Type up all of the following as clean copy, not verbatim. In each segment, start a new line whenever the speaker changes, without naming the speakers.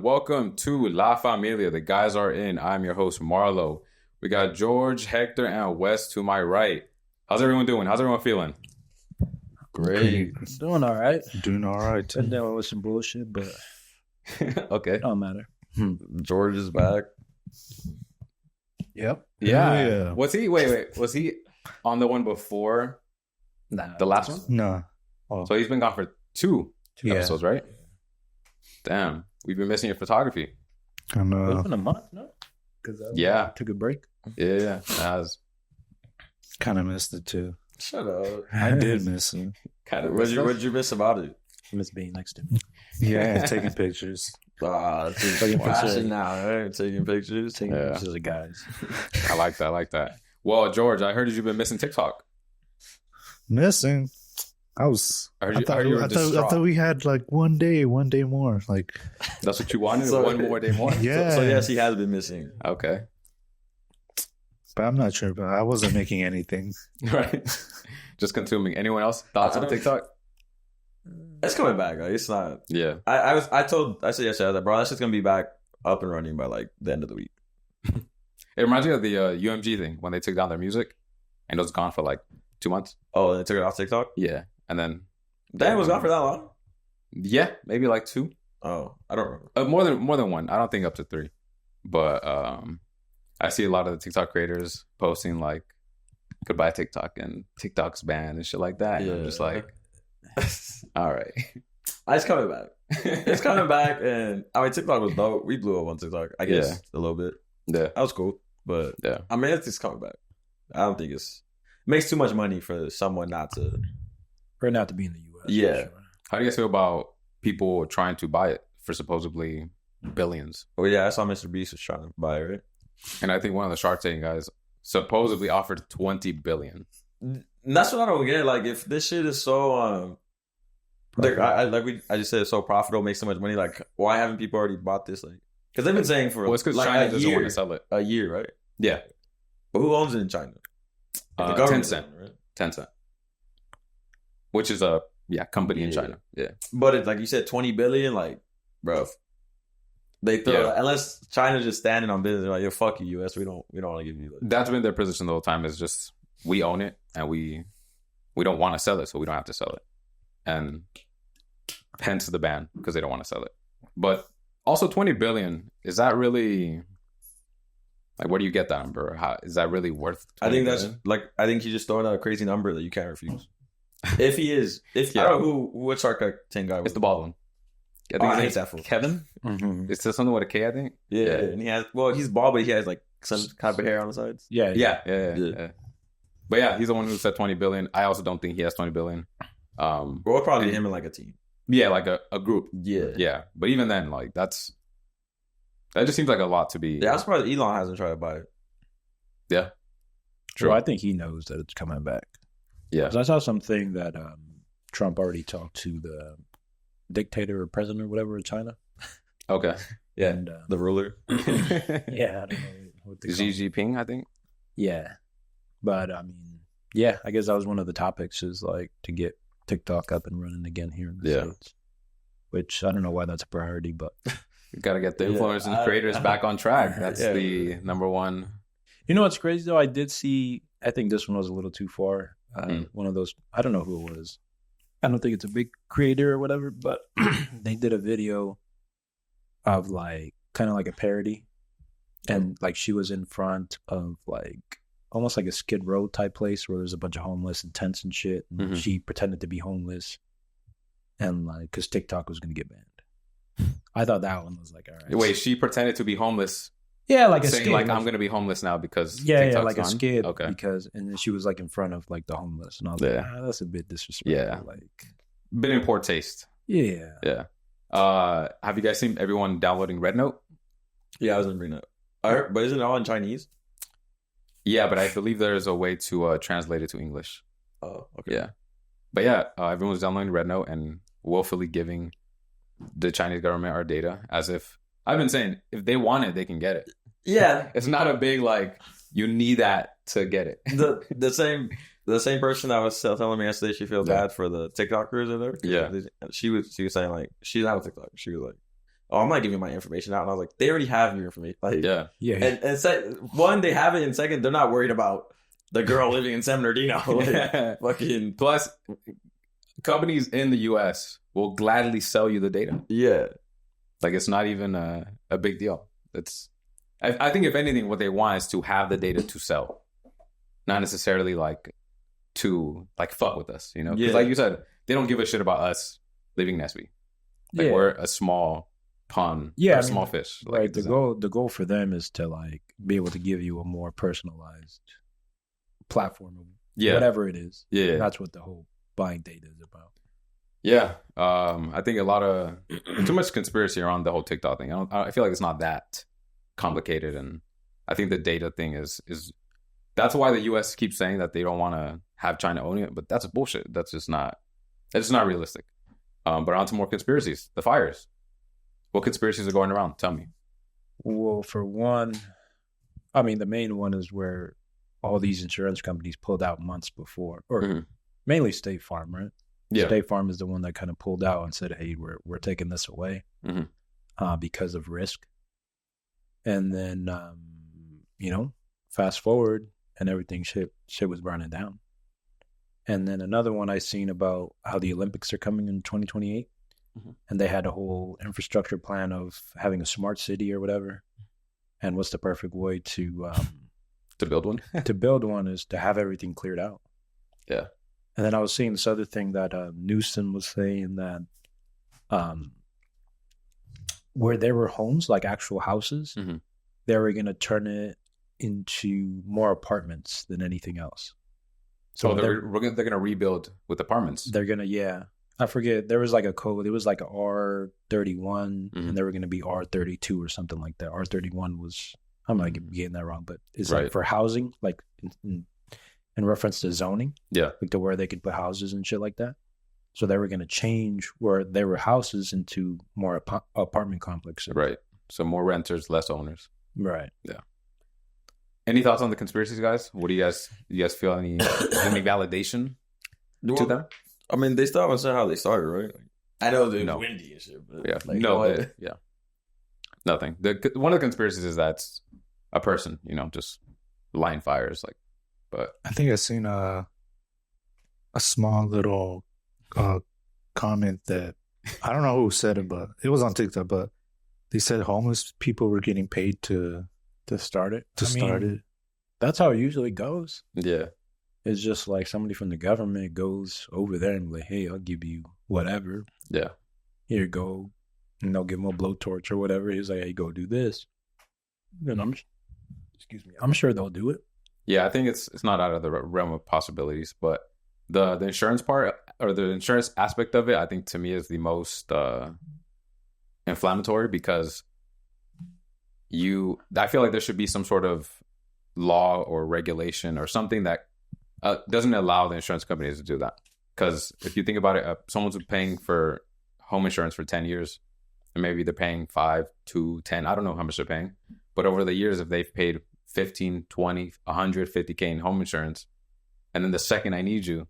welcome to La Familia. The guys are in. I'm your host, Marlo. We got George, Hector, and Wes to my right. How's everyone doing? How's everyone feeling?
Great.
Doing all right.
Doing all right.
Been dealing with some bullshit, but
Okay.
don't matter.
George is back.
Yep.
Yeah. Was he? Wait. Was he on the one before
Nah.
the last one?
No.
So he's been gone for two
Yeah.
episodes, right? Damn. We've been missing your photography.
I
It's
know.
been a month, no? Because
Yeah.
took a break.
Yeah.
Kind of missed it too.
Shut up.
I did miss it.
Kind of.
What'd you miss about it?
I miss being next to me.
Yeah, taking pictures.
Taking fashion now, right? Taking pictures.
Taking
Yeah.
pictures of guys.
I like that. Well, George, I heard you've been missing TikTok.
Missing. I
I heard you were distraught.
thought we had like one day more. Like,
That's what you wanted?
So-
One more day more?
yeah.
So yes, he has been missing.
Okay.
But I'm not sure. But I wasn't making anything.
Right. Just consuming. Anyone else? Thoughts on TikTok?
It's coming back. Like, it's not.
Yeah.
I said yesterday, I was like, bro, that's just gonna be back up and running by like the end of the week.
It reminds me of the UMG thing when they took down their music and it was gone for like 2 months.
Oh, they took it off TikTok.
Yeah. And then,
Damn, it was gone for that long.
yeah, maybe like 2.
Oh, I don't remember.
More than 1. I don't think up to 3. But I see a lot of the TikTok creators posting like, goodbye TikTok and TikTok's banned and shit like that. And I'm just like, all right.
It's coming back. It's coming back, and I mean TikTok was dope. We blew up on TikTok, I guess, a little bit.
Yeah.
That was cool, but
Yeah.
I mean it's coming back. I don't think it makes too much money for someone not to.
For it not to be in the U.S.
Yeah.
for sure.
How do you guys feel about people trying to buy it for supposedly billions?
Oh yeah, I saw Mr. Beast was trying to buy it, right?
And I think one of the Shark Tank guys supposedly offered 20 billion.
And that's what I don't get. Like, if this shit is so like I just said, it's so profitable, makes so much money. Like, why haven't people already bought this? Like, because they've been saying for
Well, it's because
like
China
a
doesn't
year,
want to sell it.
a year, right?
Yeah.
But who owns it in China? The government,
Tencent.
right?
Tencent. Which is a company in
Yeah.
China. Yeah.
But it's like you said, 20 billion. Like, bro, they throw unless China's just standing on business. They're like, yo, fuck you, US. We don't want to give you. Like,
That's been their position the whole time, is just we own it and we don't want to sell it, so we don't have to sell it. And hence the ban, because they don't want to sell it. But also 20 billion, is that really, like, where do you get that number? How is that really worth 20
I think that's
billion?
like, I think he's just throwing out a crazy number that you can't refuse. If he is, I don't know what Shark Tank guy was.
It's the bald one. I
Oh,
think
I
his
hate
name's
that fool.
Kevin.
Mm-hmm.
Is there something with a K, I think?
Yeah, and he has, well, he's bald, but he has like some kind of hair on the sides.
Yeah.
Yeah. But yeah, he's the one who said 20 billion. I also don't think he has 20 billion.
Well, probably him and like a team.
Yeah, like a group.
Yeah.
Yeah. But even then, like, that just seems like a lot to be.
Yeah, I'm surprised Elon hasn't tried to buy it.
Yeah.
True. I think he knows that it's coming back.
Yeah.
'Cause I saw something that Trump already talked to the dictator or president or whatever of China.
Okay.
Yeah,
And,
the ruler.
yeah, I don't know what they call
Xi
it.
Jinping, I think.
Yeah. But I mean, yeah, I guess that was one of the topics, is like to get TikTok up and running again here in the States. Which I don't know why that's a priority, but
You got to get the
Yeah,
influencers and creators back on track. That's the number one.
you know what's crazy though? I did see, I think this one was a little too far. One of those, I don't know who it was. I don't think it's a big creator or whatever, but they did a video of like kind of like a parody, and like she was in front of like almost like a Skid Row type place where there's a bunch of homeless and tents and shit, and
Mhm.
she pretended to be homeless, and like because TikTok was gonna get banned. I thought that one was like, all right.
Wait, she pretended to be homeless,
yeah, like a
saying
skid,
like, I'm going to be homeless now because
yeah,
TikTok's
like
gone?
a skid,
Okay.
because and then she was like in front of like the homeless, and I was
Yeah.
like, that's a bit disrespectful.
Yeah.
Like,
Bit in poor taste.
yeah.
Yeah. Have you guys seen everyone downloading Red Note?
Yeah, I was gonna bring that up. But isn't it all in Chinese?
Yeah, but I believe there's a way to translate it to English.
Oh, okay.
Yeah. But yeah, everyone's downloading Red Note and willfully giving the Chinese government our data, as if, I've been saying, if they want it, they can get it.
Yeah,
It's not a big, like, you need that to get it.
the same person that was telling me yesterday she feels bad for the TikTokers in there.
Yeah.
She was saying like, she's not a TikTok. She was like, oh, I'm not giving my information out. And I was like, they already have your information. Like,
Yeah.
Yeah.
one, they have it, and second, they're not worried about the girl living in San Bernardino. Like, fucking,
Plus, companies in the U.S. will gladly sell you the data.
yeah.
Like, it's not even a big deal. I think, if anything, what they want is to have the data to sell, not necessarily like to like fuck with us, you know? Because like you said, they don't give a shit about us leaving Nesby. Like, we're a small pond, a small fish. Like,
right. The goal for them is to like be able to give you a more personalized platform of whatever it is.
Yeah.
And that's what the whole buying data is about.
Yeah. I think a lot of too much conspiracy around the whole TikTok thing. I feel like it's not that complicated, and I think the data thing is that's why the US keeps saying that they don't want to have China own it, but that's bullshit. That's just not realistic. But on to more conspiracies. The fires. What conspiracies are going around? Tell me.
Well, for one, I mean, the main one is where all these insurance companies pulled out months before, or mainly State Farm, right?
Yeah.
State Farm is the one that kind of pulled out and said, "Hey, we're taking this away because of risk." And then, fast forward, and everything shit was burning down. And then another one I seen about how the Olympics are coming in 2028, and they had a whole infrastructure plan of having a smart city or whatever. And what's the perfect way to
build one?
to build one is to have everything cleared out.
Yeah.
And then I was seeing this other thing that Newsom was saying that where there were homes, like actual houses, they were going to turn it into more apartments than anything else.
So they're going to rebuild with apartments.
They're going to, I forget. There was like a code. It was like a R31, and they were going to be R32 or something like that. R31 was, I might be getting that wrong, but it's like for housing, like in reference to zoning.
Yeah.
Like to where they could put houses and shit like that. So they were going to change where there were houses into more apartment complexes.
Right. So more renters, less owners.
Right.
Yeah. Any thoughts on the conspiracies, guys? What do you guys feel any validation to them?
I mean, they still haven't said how they started, right? Like, I know they're windy and shit, but
nothing. One of the conspiracies is that it's a person, just lighting fires, like. But
I think I seen a small little comment that I don't know who said it, but it was on TikTok. But they said homeless people were getting paid to
start it.
Start it.
That's how it usually goes.
Yeah.
It's just like somebody from the government goes over there and be like, "Hey, I'll give you whatever.
Yeah.
Here you go." And they'll give him a blowtorch or whatever. He's like, "Hey, go do this." And I'm sure they'll do it.
Yeah, I think it's not out of the realm of possibilities, but the insurance part or the insurance aspect of it, I think to me is the most inflammatory because I feel like there should be some sort of law or regulation or something that doesn't allow the insurance companies to do that. Because if you think about it, someone's paying for home insurance for 10 years and maybe they're paying 5 to 10. I don't know how much they're paying. But over the years, if they've paid 15, 20, 150K in home insurance, and then the second I need you,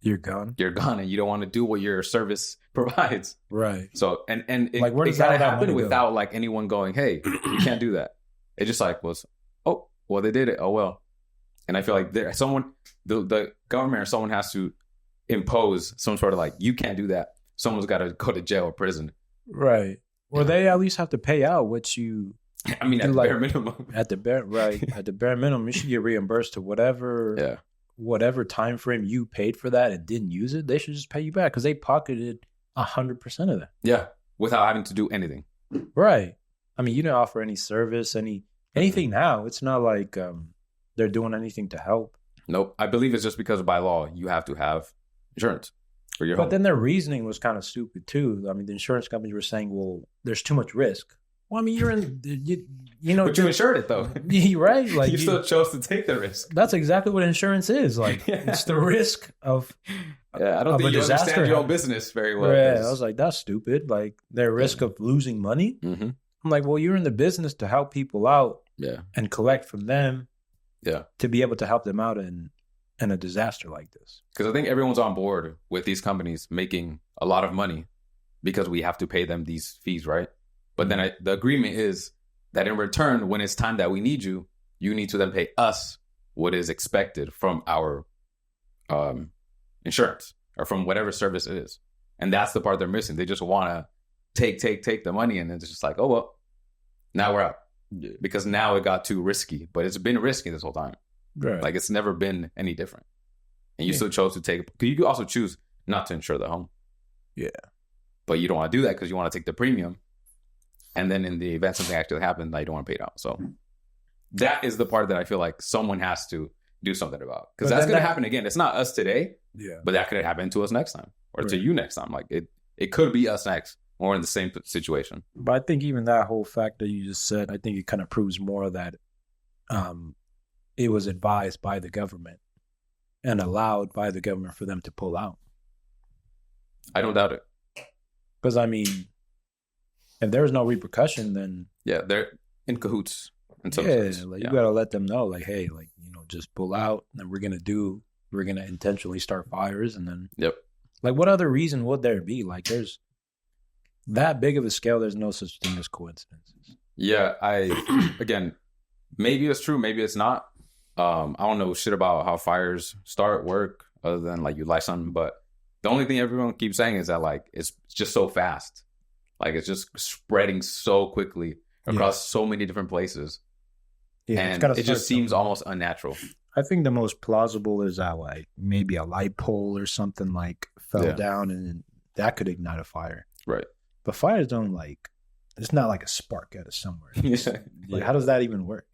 you're gone,
and you don't want to do what your service provides.
Right.
So, and it,
like, where
it
does
gotta
that
happen
money
without
go?
like anyone going, "Hey, you can't do that." It just like was, "Oh, well, they did it. Oh, well." And I feel like the government or someone has to impose some sort of like, "You can't do that." Someone's got to go to jail or prison.
Right. Or they at least have to pay out what you.
I mean, at the bare minimum.
At the bare minimum, you should get reimbursed to whatever time frame you paid for that and didn't use it. They should just pay you back because they pocketed 100% of that.
Yeah, without having to do anything.
Right. I mean, you didn't offer any service, anything now. It's not like they're doing anything to help.
Nope. I believe it's just because by law you have to have insurance for your home.
But then their reasoning was kind of stupid too. I mean, the insurance companies were saying, "Well, there's too much risk." Well, I mean, you're in,
but you insured it though,
right? Like
you still chose to take the risk.
That's exactly what insurance is. Like, it's the risk of.
Yeah, I don't think you understand your own business very well.
Yeah, I was like, that's stupid. Like, their risk of losing money.
Mm-hmm.
I'm like, well, you're in the business to help people out,
and
collect from them,
to
be able to help them out in a disaster like this.
Because I think everyone's on board with these companies making a lot of money because we have to pay them these fees, right? But then the agreement is that in return, when it's time that we need you, you need to then pay us what is expected from our insurance or from whatever service it is. And that's the part they're missing. They just want to take the money, and it's just like, oh, well, now we're out. Yeah. Because now it got too risky. But it's been risky this whole time.
Right.
Like, it's never been any different. And you still chose to take, because you could also choose not to insure the home.
Yeah.
But you don't want to do that because you want to take the premium. And then in the event something actually happened, you don't want to pay it out. So that is the part that I feel like someone has to do something about. Because that's going to happen again. It's not us today.
Yeah.
But that could happen to us next time. Or to you next time. Like, it could be us next. Or in the same situation.
But I think even that whole fact that you just said, I think it kind of proves more that it was advised by the government and allowed by the government for them to pull out.
I don't doubt it.
Because, I mean, if there's no repercussion, then...
Yeah, they're in cahoots. In some
sense. Like, you got to let them know, like, hey, like, you know, just pull out, and we're going to intentionally start fires, and then...
Yep.
Like, what other reason would there be? Like, there's that big of a scale, there's no such thing as coincidences.
Yeah, again, maybe it's true, maybe it's not. I don't know shit about how fires work, other than, like, you light something, but the only thing everyone keeps saying is that, like, it's just so fast. Like, it's just spreading so quickly across so many different places. Yeah, and it just seems almost unnatural.
I think the most plausible is that, like, maybe a light pole or something, like, fell down and that could ignite a fire.
Right.
But fires don't, like, it's not like a spark out of somewhere. Like, how does that even work?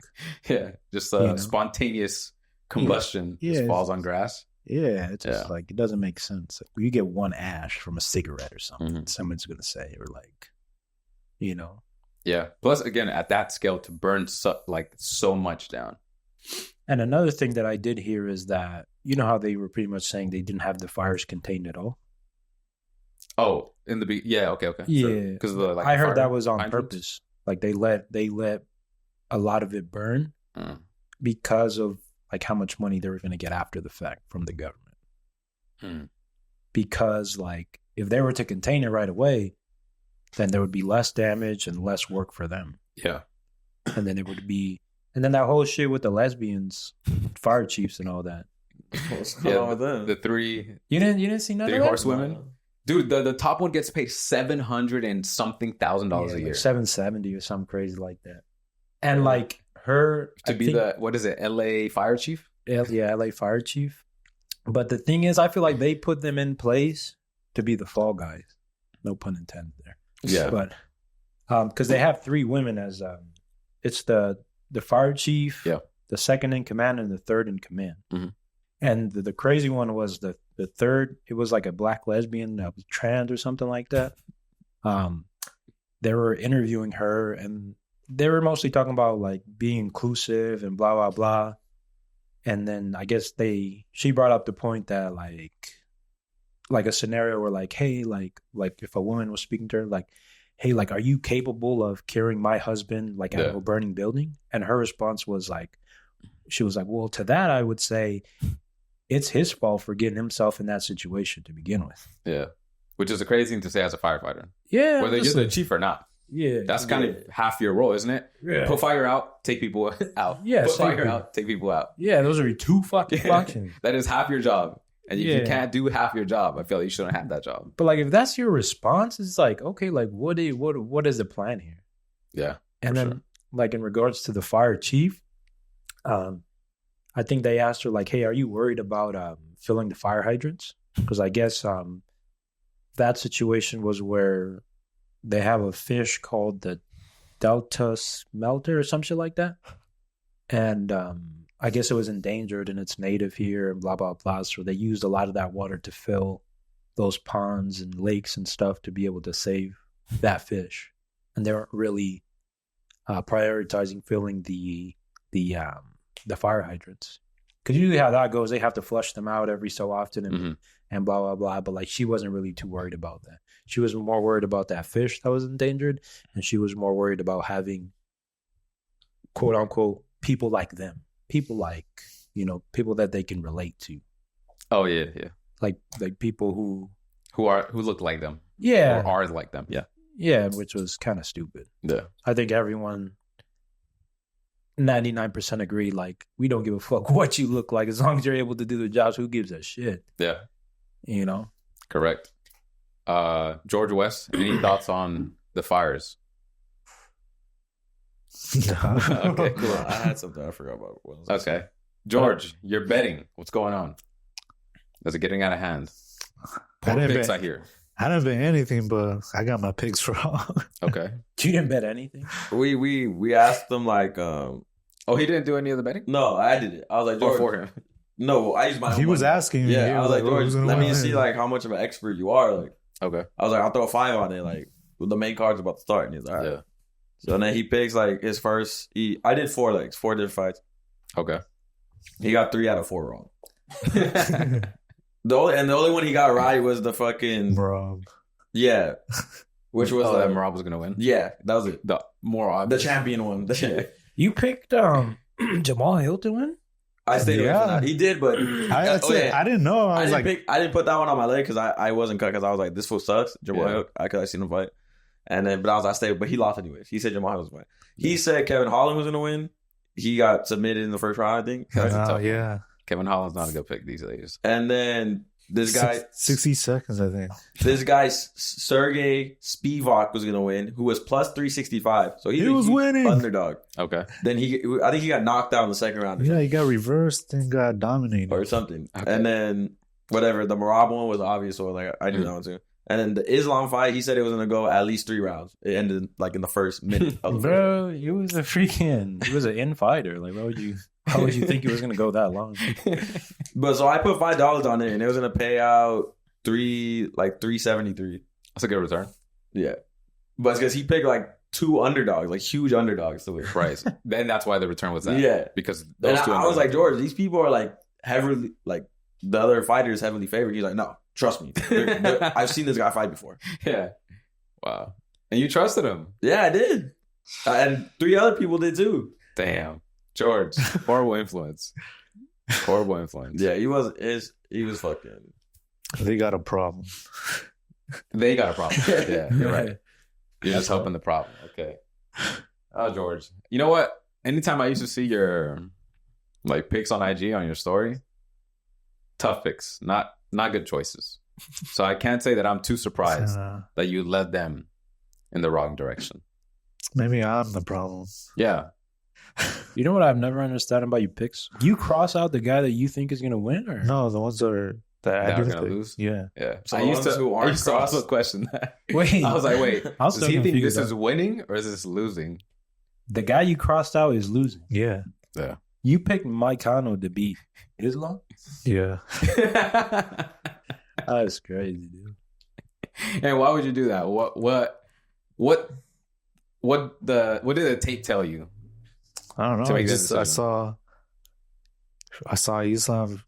Yeah, just spontaneous combustion just falls on grass.
Yeah, it's just like, it doesn't make sense. Like, you get one ash from a cigarette or something, someone's going to say, or like, you know.
Yeah. Plus, again, at that scale, to burn so much down.
And another thing that I did hear is that, you know how they were pretty much saying they didn't have the fires contained at all?
Oh, in the okay.
Yeah.
Because
I heard that was on purpose. Like, they let a lot of it burn because of, like, how much money they were going to get after the fact from the government. Because, like, if they were to contain it right away, then there would be less damage and less work for them.
Yeah.
And then and then that whole shit with the lesbians, fire chiefs and all that.
What's going on with them?
The three.
You didn't see none of that?
3 horsewomen? Dude, the top one gets paid $700 and something thousand a year.
Like $770 or something crazy like that. And like her
to be the what is it, LA fire chief?
Yeah, LA fire chief. But the thing is, I feel like they put them in place to be the fall guys. No pun intended there.
Yeah.
But because they have 3 women as it's the fire chief, the second in command, and the third in command.
Mm-hmm.
And the crazy one was the third. It was like a black lesbian that was trans or something like that. They were interviewing her, and they were mostly talking about, like, being inclusive and blah, blah, blah. And then I guess she brought up the point that, like a scenario where, like, hey, like if a woman was speaking to her, like, hey, like, are you capable of carrying my husband, like, out of a burning building? And her response was, like, she was like, well, to that, I would say it's his fault for getting himself in that situation to begin with.
Yeah. Which is a crazy thing to say as a firefighter.
Yeah.
Whether you're the chief or not.
Yeah.
That's kind of half your role, isn't it?
Yeah.
Put fire out, take people out.
Yeah.
Put fire out, take people out.
Yeah, those are 2 fucking functions.
That is half your job. And if you can't do half your job, I feel like you shouldn't have that job.
But, like, if that's your response, it's like, okay, like, what is the plan here?
Yeah.
And then, like, in regards to the fire chief, I think they asked her, like, hey, are you worried about filling the fire hydrants? Because I guess that situation was where they have a fish called the Delta smelter or some shit like that. And I guess it was endangered and it's native here and blah, blah, blah. So they used a lot of that water to fill those ponds and lakes and stuff to be able to save that fish. And they weren't really prioritizing filling the fire hydrants. Because usually how that goes, they have to flush them out every so often and blah, blah, blah. But, like, she wasn't really too worried about that. She was more worried about that fish that was endangered. And she was more worried about having, quote unquote, people like them. People like, you know, people that they can relate to.
Oh, yeah, yeah.
Like people who
look like them.
Yeah.
Or are like them. Yeah.
Yeah, which was kind of stupid.
Yeah.
I think everyone 99% agree, like, we don't give a fuck what you look like as long as you're able to do the jobs. Who gives a shit?
Yeah.
You know?
Correct. George West, any thoughts on the fires? Okay, cool.
I had something I forgot about. What was I saying?
Okay. George, you're betting. What's going on? Is it getting out of hand? Poor picks, I hear.
I didn't bet anything, but I got my picks wrong.
Okay.
You didn't bet anything?
We asked them like
Oh, he didn't do any of the betting?
no, I did it. I was like,
Or
George,
for him?
no, I used my own
He was
money.
asking me.
Yeah,
he
I was like, George,
who's gonna
let me
win?
see like how much of an expert you are. Like,
Okay.
I was like, I'll throw a 5 on it. Like, the main card's about to start. And he's like, all right.
Yeah.
So then he picks like his first. I did 4 legs, 4 different fights.
Okay.
He got 3 out of 4 wrong. The only one he got right was the fucking
Bro.
yeah, which was
that Marab was gonna win.
yeah, that was it.
The more
The
obvious.
champion one.
You picked Jamal Hill to win?
I stayed away from that. He did, but
I didn't know. I was like,
I didn't put that one on my leg because I wasn't cut because I was like, this fool sucks. Jamal Hill, I seen him fight, and then but I stayed, but he lost anyways. He said Jamal Hill was going. He said Kevin Holland was gonna win. He got submitted in the first round, I think.
That's a tough one.
yeah.
Kevin Holland's not a good pick these days.
And then this guy,
60 seconds, I think.
this guy Sergey Spivak was gonna win, who was plus 365. So
He was winning.
underdog.
Okay.
Then I think he got knocked out in the second round. Or
Yeah, he got reversed and got dominated.
or something.
Okay.
And then whatever, the Marab one was obvious, so like I knew that one too. And then the Islam fight, he said it was gonna go at least 3 rounds. It ended like in the first minute of the first.
Bro, he was an in-fighter. Like, how would you think it was going to go that long?
But so I put $5 on it, and it was gonna pay out $373.
That's a good return.
Yeah, but it's because he picked like 2 underdogs, like huge underdogs to win.
Right. Then that's why the return was that.
Yeah,
Because
and
those two
I was like, George, these people are like heavily like the other fighters heavily favored. He's like, no, trust me, I've seen this guy fight before.
Yeah. Wow. And you trusted him.
Yeah, I did, and 3 other people did too.
Damn. George. Horrible influence. Horrible influence.
Yeah, he was fucking.
They got a problem.
They got a problem. Yeah, you're right. You're just
That's
helping the problem. Okay. Oh, George. You know what? Anytime I used to see your like picks on IG on your story, tough picks, not good choices. So I can't say that I'm too surprised that you led them in the wrong direction.
Maybe I'm the problem.
Yeah.
You know what I've never understood about your picks? Do you cross out the guy that you think is going to win? Or
No, the ones that are
That
I
are
didn't
gonna
pick.
lose?
Yeah.
Yeah.
So
I
the
used
ones
to
who aren't
also
crossed-
question that.
Wait.
I was like, wait,
I'm
does
still
he think
confused
this
though.
is winning or is this losing?
The guy you crossed out is losing.
Yeah.
Yeah.
You picked Mike Cano to beat Islam?
Yeah.
That's crazy, dude.
And why would you do that? What did the tape tell you?
I don't
To
know.
make that
I
decision.
saw Islam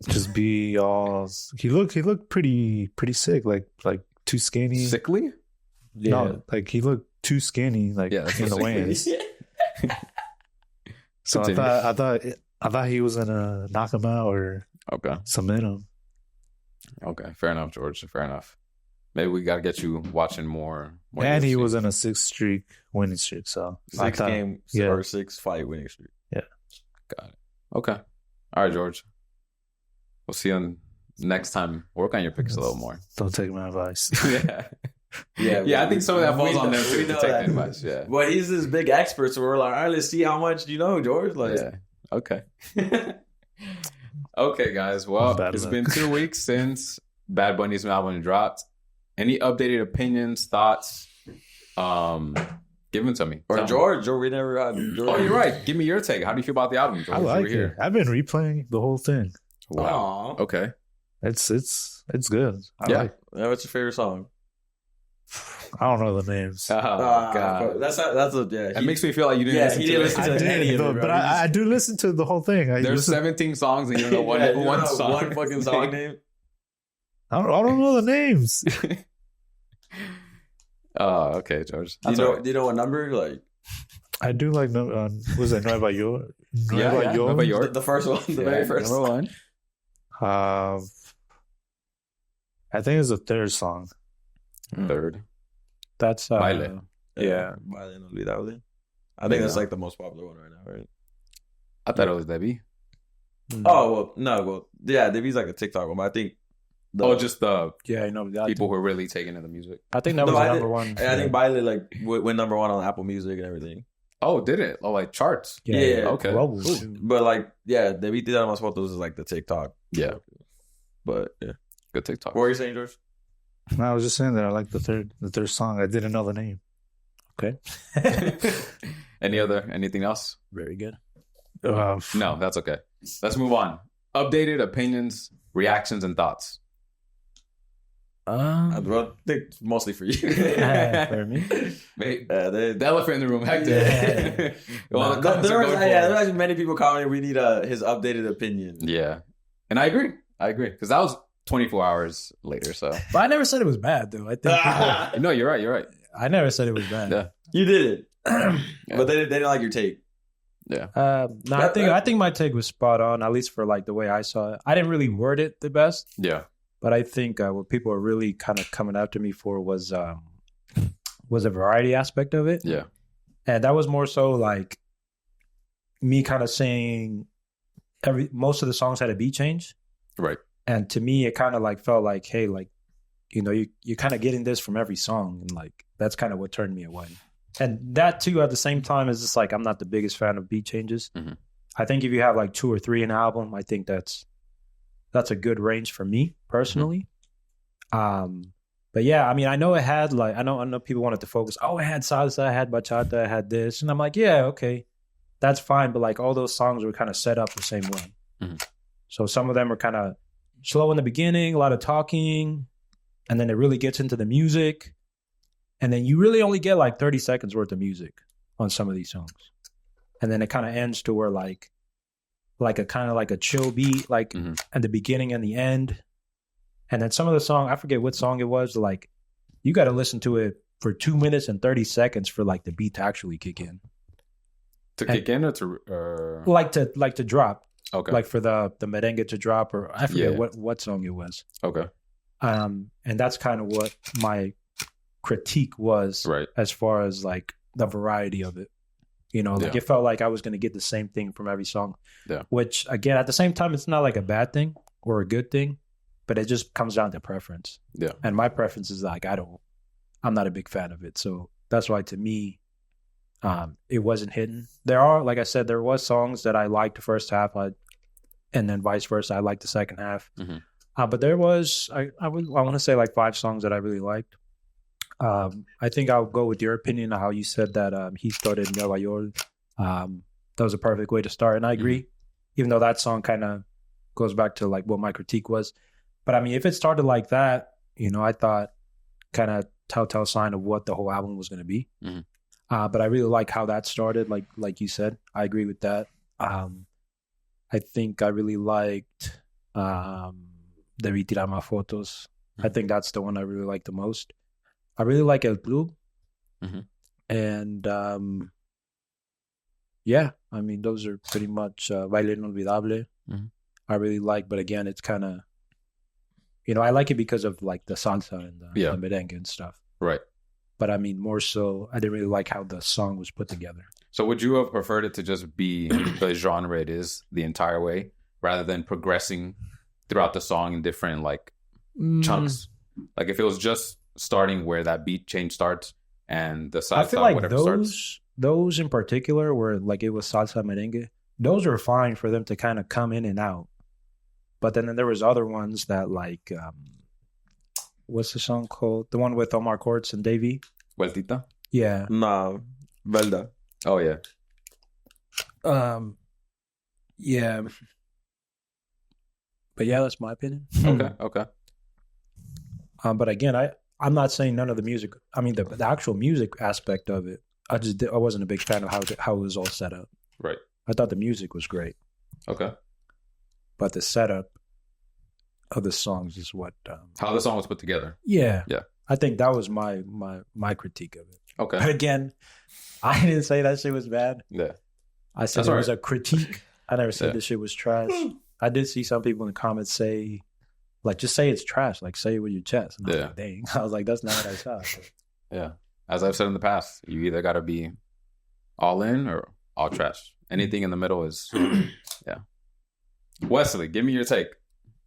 just be all he looked pretty sick, like too skinny.
Sickly?
Yeah.
No, like he looked too skinny, like
Yeah, that's
in the
what
weigh-ins. So
Continue.
I thought he was gonna knock him out or
Okay.
submit him.
Okay. Fair enough, George. Fair enough. Maybe we gotta get you watching more
And he
UFC.
was in a 6 winning streak. So I
6
thought-
game
yeah.
or 6 fight winning streak.
Got it. Okay. All right, George. We'll see you next time. Work on your picks a little more.
Don't take my advice.
Yeah.
Yeah,
Yeah, I think some of that falls
we
on
know-
them
we
too to
know
take
that.
the advice. Yeah.
But he's this big expert, so we're like, all right, let's see how much you know, George. Like,
Yeah. Okay. Okay, guys. Well,
Bad
it's
luck.
been 2 weeks since Bad Bunny's new album dropped. Any updated opinions, thoughts? Give them to me.
or
Tell me.
George, we never had George.
Oh, you're right. Give me your take. How do you feel about the album, George?
I
You
like
were
it.
here.
I've been replaying the whole thing.
Wow.
Aw.
Okay.
It's good. I
Yeah.
like.
Yeah, what's your favorite song?
I don't know the names.
Oh, God.
That's yeah.
That makes me feel like you didn't
Yeah,
listen
he
to
didn't
it.
listen to
I
it.
did,
any of it,
though,
bro.
but I do listen to the whole thing.
There's 17 songs and you don't know one,
Yeah, you
one
know
song.
one fucking song name.
I don't know the names.
Oh, okay, George.
Do you know what number? Like
I do like was it Nueva York?
Yeah, Nueva York.
the first one, the very first.
Number one.
I think it's the third song.
Third.
That's
Baile.
Yeah.
Baile Inolvidable. I think that's like the most popular one right now, right?
I thought it was Debi.
Oh well, no, well, yeah, Debi's like a TikTok one, but I think
just the
Yeah, I know that.
people who are really taking to the music.
I think that was number one.
I think Baile like went number one on Apple Music and everything.
Oh, did it? Oh, like charts.
Yeah.
Okay.
Global,
Cool.
too.
But like, yeah, Debi Tirar Mas Fotos is like the TikTok.
Yeah.
But yeah,
Good TikTok.
what were you saying, George?
No, I was just saying that I like the third song. I didn't know the name.
Okay.
Anything else?
Very good.
No, that's okay. Let's move on. Updated opinions, reactions, and thoughts.
Well, I think mostly for you.
For me?
Mate, the elephant in the room, Hector.
Yeah.
Well, the comments
there
are
was
going for it.
actually many people commenting. We need his updated opinion.
Yeah. And I agree. Because that was 24 hours later, so.
But I never said it was bad, though. I think people,
No, you're right.
I never said it was bad.
Yeah.
You did it, but they didn't like your take.
Yeah.
No, I think my take was spot on, at least for like the way I saw it. I didn't really word it the best,
Yeah.
but I think what people are really kind of coming after me for was a variety aspect of it.
Yeah.
And that was more so like me kind of saying most of the songs had a beat change.
Right.
And to me, it kind of like felt like, hey, like, you know, you're kind of getting this from every song. And like, that's kind of what turned me away. And that too, at the same time, is just like, I'm not the biggest fan of beat changes.
Mm-hmm.
I think if you have like 2 or 3 in an album, I think that's a good range for me personally. Mm-hmm. But yeah, I mean, I know it had like, I know people wanted to focus. Oh, it had salsa, it had bachata, it had this. And I'm like, yeah, okay, that's fine. But like all those songs were kind of set up the same way.
Mm-hmm.
So some of them are kind of slow in the beginning, a lot of talking, and then it really gets into the music. And then you really only get like 30 seconds worth of music on some of these songs. And then it kind of ends to where like a kind of like a chill beat, like at the beginning and the end. And then some of the song, I forget what song it was, like you got to listen to it for 2 minutes and 30 seconds for like the beat to actually kick in.
Kick in or to
like to drop.
Okay.
Like for the merengue to drop, or I forget what song it was.
Okay.
And that's kind of what my critique was,
right,
as far as like the variety of it. You know, like it felt like I was going to get the same thing from every song.
Yeah.
Which again, at the same time, it's not like a bad thing or a good thing, but it just comes down to preference.
Yeah.
And my preference is like I'm not a big fan of it. So that's why to me, it wasn't hidden. There are, like I said, there was songs that I liked the first half, and then vice versa, I liked the second half.
Mm-hmm.
But there was, I want to say like 5 songs that I really liked. I think I'll go with your opinion on how you said that he started Nueva York. That was a perfect way to start, and I agree. Even though that song kind of goes back to like what my critique was, but I mean, if it started like that, you know, I thought kind of telltale sign of what the whole album was going to be. Mm-hmm. But I really like how that started, like you said. I agree with that. I think I really liked Debi Tirar Mas Fotos. I think that's the one I really like the most. I really like El Club. Mm-hmm. And yeah, I mean, those are pretty much Baile Inolvidable. Mm-hmm. I really like, but again, it's kind of, you know, I like it because of like the salsa and the merengue and stuff.
Right.
But I mean, more so, I didn't really like how the song was put together.
So would you have preferred it to just be the genre it is the entire way, rather than progressing throughout the song in different like chunks? Like if it was just starting where that beat change starts and the salsa,
I feel like
whatever starts.
Those in particular, where like it was salsa merengue, those are fine for them to kind of come in and out. But then there was other ones that like, what's the song called? The one with Omar Courtz and Davey?
Vueltita?
Yeah.
No, Velda.
Oh, yeah.
Yeah. But yeah, that's my opinion.
Okay.
But again, I'm not saying none of the music. I mean, the actual music aspect of it, I wasn't a big fan of how it was all set up.
Right.
I thought the music was great.
Okay.
But the setup of the songs is what...
how the song was put together.
Yeah.
Yeah.
I think that was my critique of it.
Okay.
But again, I didn't say that shit was bad.
Yeah.
I said it was a critique. I never said this shit was trash. I did see some people in the comments say, like, just say it's trash. Like, say it with your chest. And I was like, dang. I was like, that's not what I said.
Yeah. as I've said in the past, you either got to be all in or all trash. Anything in the middle is, yeah. Wesley, give me your take.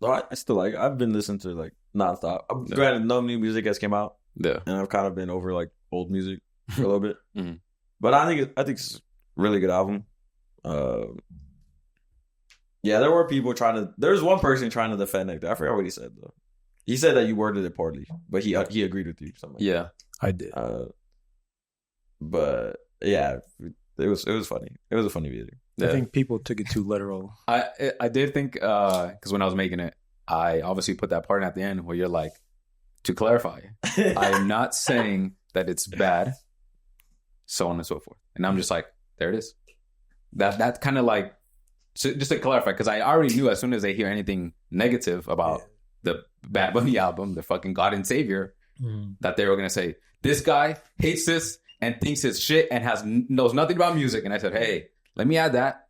No, I still like. I've been listening to like nonstop. Granted, no new music has came out.
Yeah,
and I've kind of been over like old music for a little bit.
Mm-hmm.
But I think it's a really good album. Yeah, there were people there was one person trying to defend it. I forgot what he said though. He said that you worded it poorly, but he agreed with you. Something.
Yeah,
I did.
But yeah, it was funny. It was a funny video.
I think people took it too literal.
I did think because when I was making it, I obviously put that part in at the end where you're like, to clarify, I am not saying that it's bad, so on and so forth. And I'm just like, there it is. That kind of like, so just to clarify, because I already knew as soon as they hear anything negative about the Bad Bunny album, the fucking God and Savior, that they were gonna say this guy hates this and thinks it's shit and knows nothing about music. And I said, hey, let me add that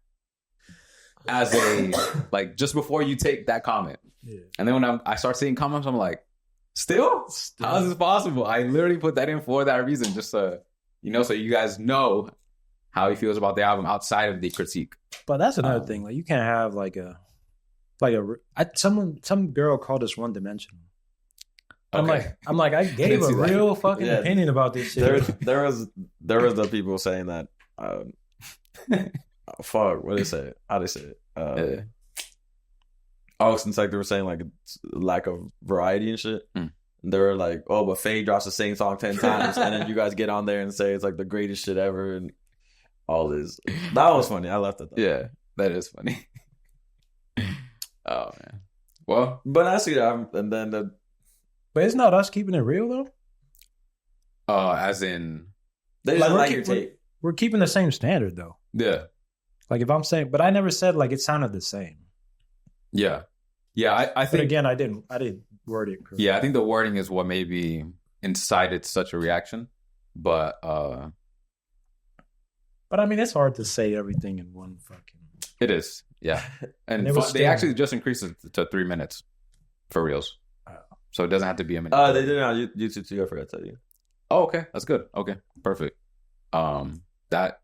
as a like just before you take that comment. Yeah. And then when I start seeing comments, I'm like, still? How is this possible? I literally put that in for that reason, just so you guys know how he feels about the album outside of the critique.
But that's another thing. Like, you can't have some girl called us one dimensional.
Okay.
I'm like, I gave a real fucking opinion about this shit.
There was the people saying that. Fuck, what did they say? How they say it? Oh, since like they were saying like it's lack of variety and shit. They were like, oh, but Feid drops the same song 10 times, and then you guys get on there and say it's like the greatest shit ever and all this. That was funny. I left it though.
Yeah, that is funny. Oh man. Well,
but I see that, and then
but it's not us keeping it real though.
As in,
they just like your take.
We're keeping the same standard though.
Yeah.
Like if I'm saying, but I never said like it sounded the same.
Yeah. Yeah, I think.
But again, I didn't word it correctly.
Yeah, I think the wording is what maybe incited such a reaction. But I
mean, it's hard to say everything in one fucking.
It is, yeah. And they actually just increased it to 3 minutes for reels. So it doesn't have to be a minute.
They did it on YouTube too. I forgot to tell you.
Oh, okay. That's good. Okay, perfect. That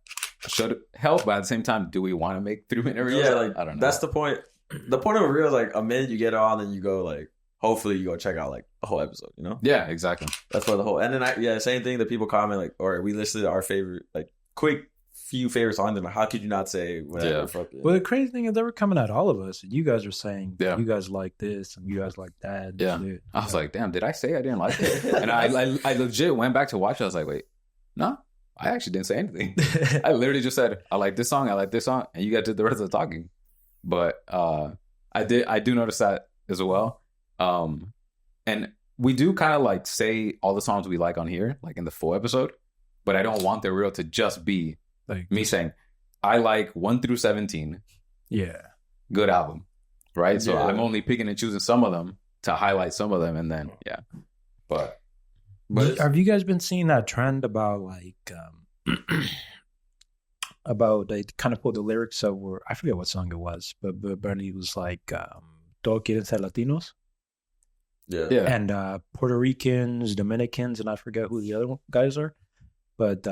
should help, but at the same time, do we want to make 3-minute reels?
Yeah, like
I don't know.
That's the point. The point of a reel is like a minute you get on and you go like, hopefully you go check out like the whole episode, you know?
Yeah, exactly.
That's what the whole, and then same thing that people comment like, or we listed our favorite, like quick few favorite songs and like, how could you not say whatever?
Yeah.
Fuck it.
Well, the crazy thing is they were coming at all of us and you guys were saying, you guys like this and you guys like that.
Yeah.
Shit.
I was like, damn, did I say I didn't like it? And I legit went back to watch it. I was like, wait, no, I actually didn't say anything. I literally just said, I like this song, and you guys did the rest of the talking. But I do notice that as well. And we do kind of like say all the songs we like on here, like in the full episode, but I don't want the reel to just be like me saying, I like 1 through 17.
Yeah.
Good album. Right. So
Yeah.
I'm only picking and choosing some of them to highlight some of them. And then, yeah. But
have you guys been seeing that trend about like, about they kind of pulled the lyrics over, I forget what song it was, but Bernie was like, Todos quieren ser Latinos.
Yeah.
And Puerto Ricans, Dominicans, and I forget who the other guys are. But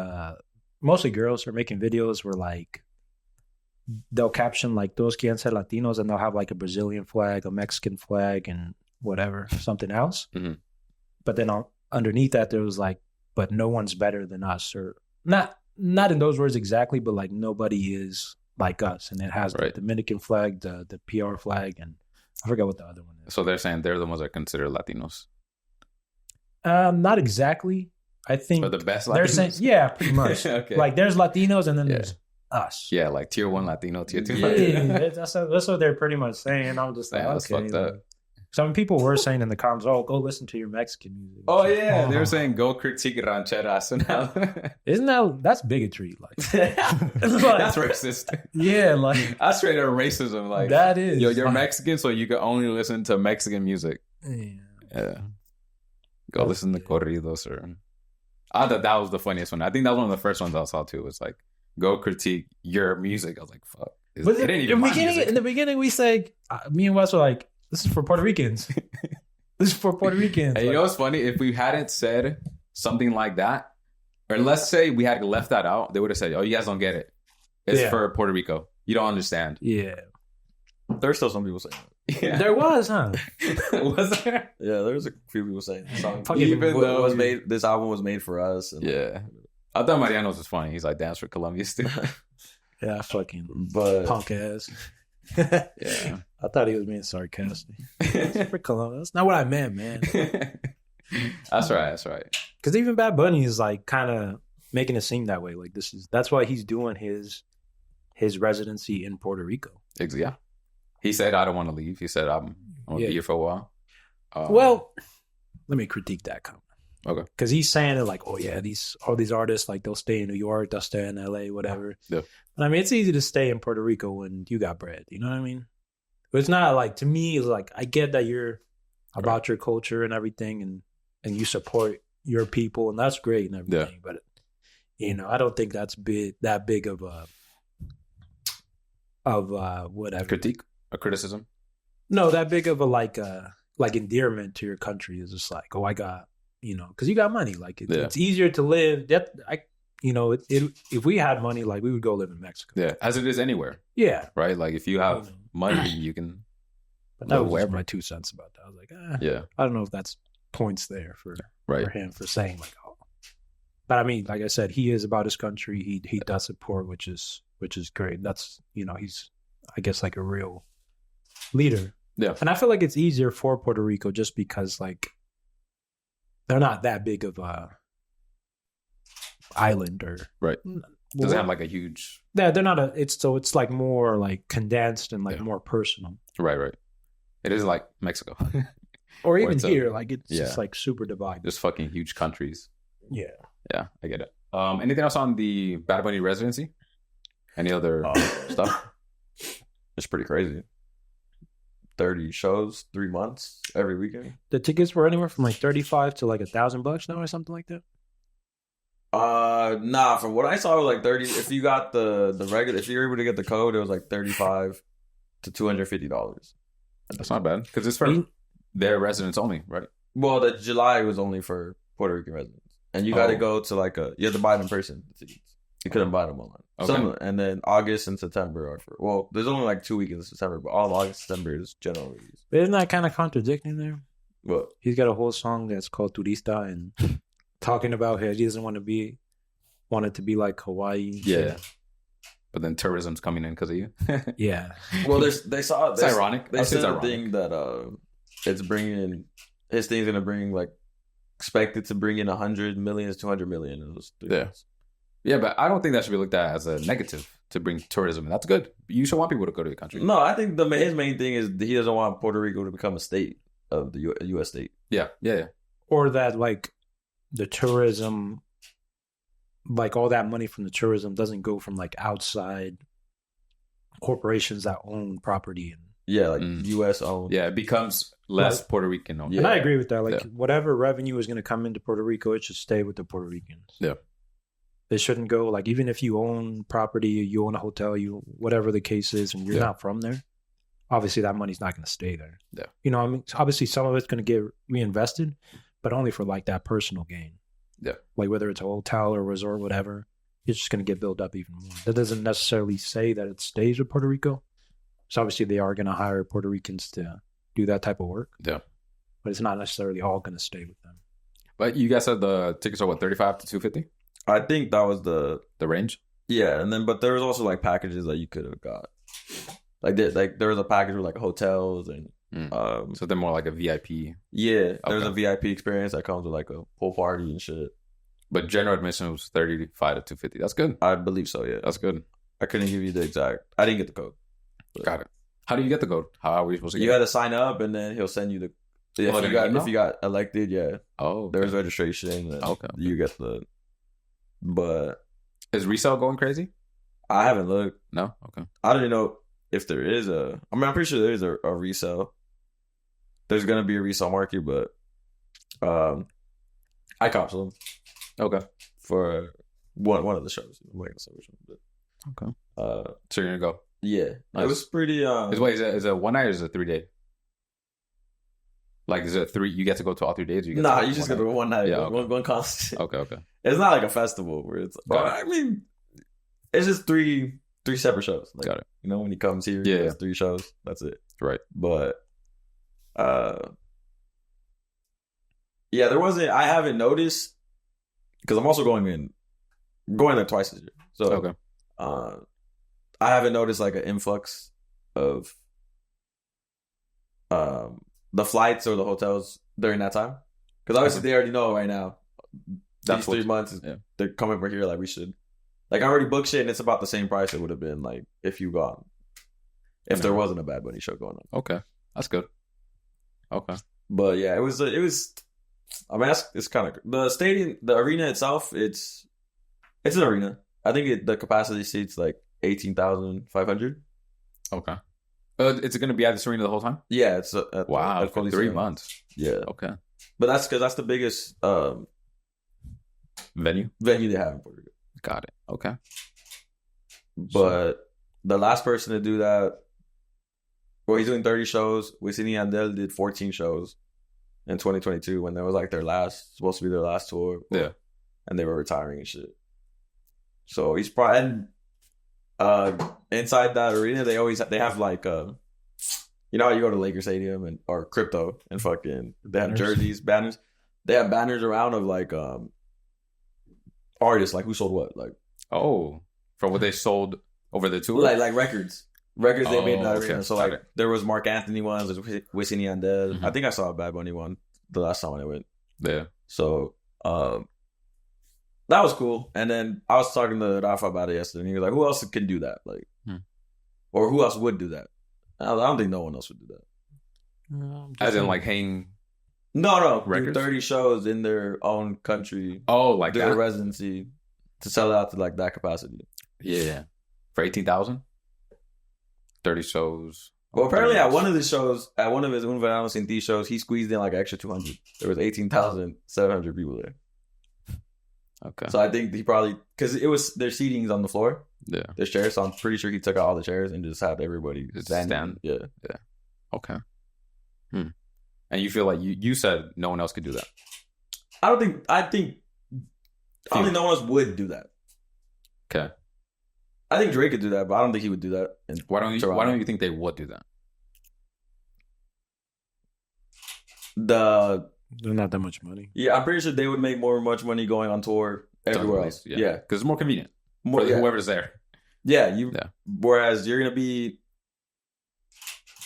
mostly girls are making videos where like they'll caption like Todos quieren ser Latinos and they'll have like a Brazilian flag, a Mexican flag, and whatever, something else.
Mm-hmm.
But then underneath that there was like, but no one's better than us, or not in those words exactly, but like nobody is like us. And it has the Dominican flag, the PR flag, and I forgot what the other one is.
So they're saying they're the ones that are considered Latinos.
Not exactly. I think
but the best Latinos?
They're saying, yeah, pretty much.
Okay.
Like there's Latinos and then there's us.
Yeah, like tier 1 Latino, tier 2
Yeah,
Latino.
that's what they're pretty much saying. I'm just like,
that's
okay.
fucked up.
Some people were saying in the comments, "Oh, go listen to your Mexican music."
Oh yeah, they were saying go critique rancheras. So now,
isn't that's bigotry? Like
that's racist.
Yeah, like
that's straight up racism. Like
that is.
Yo, you're
like,
Mexican, so you can only listen to Mexican music. Yeah. Go listen to corridos or. I thought that was the funniest one. I think that was one of the first ones I saw too. Was like go critique your music. I was like, fuck.
But in the beginning, we say me and Wes were like, this is for Puerto Ricans. This is for Puerto Ricans.
Hey, you know what's funny? If we hadn't said something like that, Or let's say we had left that out, they would have said, "Oh, you guys don't get it. It's
Yeah.
for Puerto Rico. You don't understand."
Yeah.
There's still some people saying that.
Yeah.
There was, huh?
Was there?
Yeah, there's a few people saying the song
Fucking
Even though
was made. This album was made for us. And
Yeah. I thought Mariano's was funny. He's like, "Dance for Colombia still."
Yeah, fucking
but
punk ass.
Yeah.
I thought he was being sarcastic. For Colombia. That's not what I meant, man.
That's right. That's right.
Because even Bad Bunny is like kind of making it seem that way. Like that's why he's doing his residency in Puerto Rico.
Yeah. He said, "I don't want to leave." He said, "I'm gonna
Yeah.
be here for a while."
Well, let me critique that comment.
Okay.
Because he's saying it like, oh yeah, all these artists, like they'll stay in New York, they'll stay in LA, whatever.
Yeah.
But I mean, it's easy to stay in Puerto Rico when you got bread. You know what I mean? But it's not like, to me, it's like, I get that you're about your culture and everything, and you support your people, and that's great and everything. But you know, I don't think that's that big of whatever
a criticism.
No, that big of a like endearment to your country is just like, oh, I got, you know, because you got money. Like it's easier to live. If we had money, like we would go live in Mexico.
Yeah, as it is anywhere.
Yeah,
right. Like if you have money, you can.
But that was just my 2 cents about that. I was like,
yeah, I
don't know if that's points there for him for saying like, oh. But I mean, like I said, he is about his country. He does support, which is great. That's, you know, he's, I guess, like a real leader.
Yeah,
and I feel like it's easier for Puerto Rico just because like they're not that big of a island or
doesn't have like a huge.
Yeah, they're not it's like more like condensed and like more personal.
Right. It is like Mexico.
Or even here, like it's just like super divided.
Just fucking huge countries.
Yeah.
Yeah, I get it. Anything else on the Bad Bunny residency? Any other stuff?
It's pretty crazy. 30 shows, 3 months, every weekend.
The tickets were anywhere from like $35 to like $1,000 now or something like that.
Nah. From what I saw, it was like 30. If you got the regular, if you're able to get the code, it was like $35 to $250.
That's not bad because it's for their residents only, right?
Well, the July was only for Puerto Rican residents, and you got to go to like you have to buy them in person. The tickets. You couldn't buy them online. Okay. And then August and September are for. Well, there's only like 2 weekends in September, but all of August and September is general release.
But isn't that kind of contradicting there?
What?
He's got a whole song that's called Turista and talking about how he doesn't want it to be like Hawaii.
Yeah. But then tourism's coming in because of you.
Yeah.
Well, it's
ironic.
They said the thing that it's bringing, his thing's gonna bring like expected to bring in 100 million to 200 million in those 3 months.
Yeah, but I don't think that should be looked at as a negative to bring tourism. That's good. You should want people to go to the country.
No, I think his main thing is he doesn't want Puerto Rico to become a state of the U.S. state.
Yeah.
Or that like the tourism, like all that money from the tourism doesn't go from like outside corporations that own property and
like U.S. owned.
Yeah, it becomes less Puerto Rican owned.
Yeah. And I agree with that. Like whatever revenue is going to come into Puerto Rico, it should stay with the Puerto Ricans.
Yeah.
It shouldn't go like, even if you own property, you own a hotel, whatever the case is, and you're not from there, obviously that money's not going to stay there.
Yeah.
You know, I mean, obviously some of it's going to get reinvested, but only for like that personal gain.
Yeah.
Like whether it's a hotel or resort, whatever, it's just going to get built up even more. That doesn't necessarily say that it stays with Puerto Rico. So obviously they are going to hire Puerto Ricans to do that type of work.
Yeah.
But it's not necessarily all going to stay with them.
But you guys said the tickets are what, 35 to 250?
I think that was the
range.
Yeah, and then but there was also like packages that you could have got. Like there was a package with like hotels and
so they're more like a VIP.
Yeah, there's a VIP experience that comes with like a pool party and shit.
But general admission was 35 to 250. That's good.
I believe so. Yeah,
that's good.
I couldn't give you the exact. I didn't get the code.
Got it. How do you get the code? How are we supposed to get it?
You got to sign up and then he'll send you the. If you got elected, yeah.
Oh, okay.
There's registration. And
okay.
You get the. But
is resale going crazy?
I haven't looked.
No? Okay.
I don't even know if there is I'm pretty sure there is a resale. There's going to be a resale market, but I copped some.
Okay.
For one of the shows. I'm not going to say which one, but.
Okay. So you're going to go?
Yeah.
Nice.
It was pretty...
Is it 1 night or is it 3 day? Like, is it 3? You get to go to all 3 days? Or you get
Nah,
to
you just go to one night.
Yeah, okay.
One concert.
Okay.
It's not like a festival where it's.
Got it.
I mean, it's just three separate shows. Like,
Got it.
You know, when he comes here,
Yeah,
he has 3 shows. That's it.
Right.
But, yeah, there wasn't. I haven't noticed because I'm also going there twice this year. So,
Okay.
I haven't noticed like an influx of the flights or the hotels during that time because obviously they already know right now. These 3 months, they're coming over here. Like we should. Like I already booked shit, and it's about the same price it would have been like if you gone. If there wasn't a Bad Bunny show going on.
Okay, that's good. Okay,
but yeah, it was. I mean, it's kind of the stadium, the arena itself. It's an arena. I think the capacity seats like 18,500.
Okay. It's going to be at this arena the whole time?
Yeah, it's
wow, for 3 months.
Yeah.
Okay.
But that's because that's the biggest
venue
they have in Puerto Rico.
Got it. Okay.
But the last person to do that, well, he's doing 30 shows. Wesley and Yandel did 14 shows in 2022 when that was like supposed to be their last tour.
Yeah.
And they were retiring and shit. So he's probably inside that arena. They have like you know how you go to Laker Stadium or Crypto and fucking they have jerseys, banners. They have banners around of like artists like who sold what like
from what they sold over the tour,
like records they made in that arena. So like there was Mark Anthony ones, there's Wisin and Yandel.
Mm-hmm.
I think I saw a Bad Bunny one the last time when I went.
Yeah.
So that was cool. And then I was talking to Rafa about it yesterday, and he was like, "Who else can do that? Like, or who else would do that?" I don't think no one else would do that.
As in, like hang.
No,
records?
30 shows in their own country.
Like
do
that?
a residency to sell it out to like that capacity.
Yeah, for 18,000, 30 shows.
Well, apparently at one of his shows, at one of his Un Verano Sin Ti shows, he squeezed in like an extra 200. There was 18,700 people there.
Okay.
So I think he probably because it was their seatings on the floor.
Yeah.
There's chairs, so I'm pretty sure he took out all the chairs and just had everybody stand. Yeah.
Okay. And you feel like you said no one else could do that?
I think no one else would do that.
Okay.
I think Drake could do that, but I don't think he would do that.
Why don't you think they would do that?
They're not that much money.
Yeah, I'm pretty sure they would make much money going on tour everywhere else. Yeah.
Because it's more convenient
For
whoever's there.
Yeah, whereas you're gonna be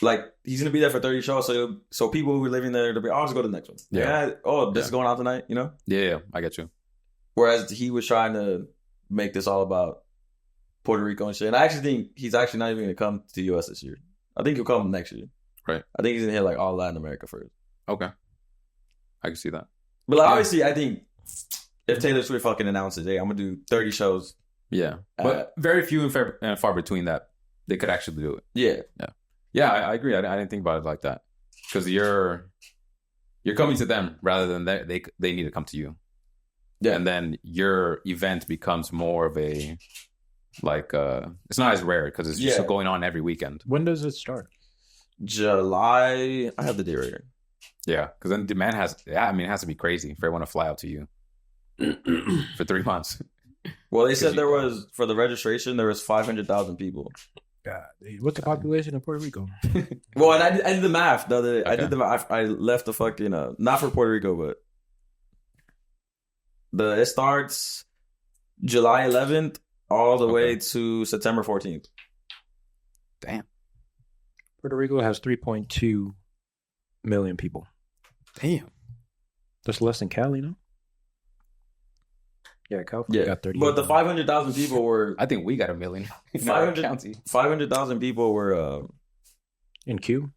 like he's gonna be there for 30 shows, so people who are living there, they'll be, I'll just go to the next one.
Yeah.
This is going on tonight, you know?
Yeah, I get you.
Whereas he was trying to make this all about Puerto Rico and shit. And I actually think he's actually not even gonna come to the US this year. I think he'll come next year.
Right.
I think he's gonna hit like all Latin America first.
Okay. I can see that.
But like, obviously, I think if Taylor Swift fucking announces, hey, I'm gonna do 30 shows.
Yeah. But very few and far between that they could actually do it.
Yeah.
Yeah, I agree. I didn't think about it like that. Because you're coming to them rather than they need to come to you. Yeah. And then your event becomes more of a like it's not as rare because it's just going on every weekend.
When does it start?
July. I have the date right here.
Yeah, because then demand it has to be crazy for everyone to fly out to you for 3 months.
Well, they said there was, for the registration, there was 500,000 people.
God, what's the population of Puerto Rico?
Well, and I did the math. I did the math. I left the fucking, not for Puerto Rico, but it starts July 11th all the way to September 14th.
Damn.
Puerto Rico has 3.2 million people.
Damn.
That's less than Cali, no? Yeah, California got 30.
But the 500,000 people were...
I think we got 1 million.
500,000 people were...
in queue?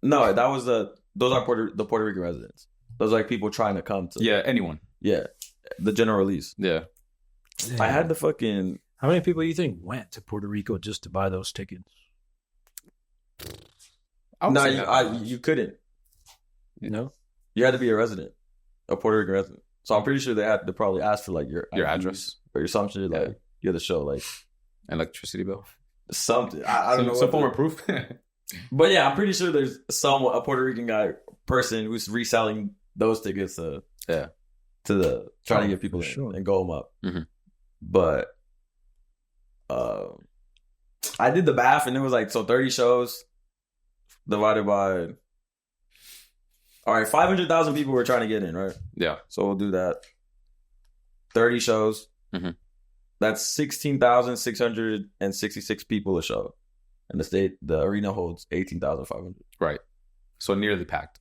No, that was those are the Puerto Rican residents. Those are like people trying to come to...
Yeah, anyone.
Yeah. The general release.
Yeah.
I had the fucking...
How many people do you think went to Puerto Rico just to buy those tickets?
No, you couldn't.
No?
You had to be a resident, a Puerto Rican resident. So I'm pretty sure they probably asked for like your
address
or your something. Like you had to show like
electricity bill,
something. I don't know.
Some form of proof.
But yeah, I'm pretty sure there's a Puerto Rican person who's reselling those tickets to trying to get people in and go them up.
Mm-hmm.
But I did the math and it was like 30 shows divided by 500,000 people were trying to get in, right?
Yeah.
So we'll do that. 30 shows.
Mm-hmm.
That's 16,666 people a show. And the arena holds 18,500.
Right. So nearly packed.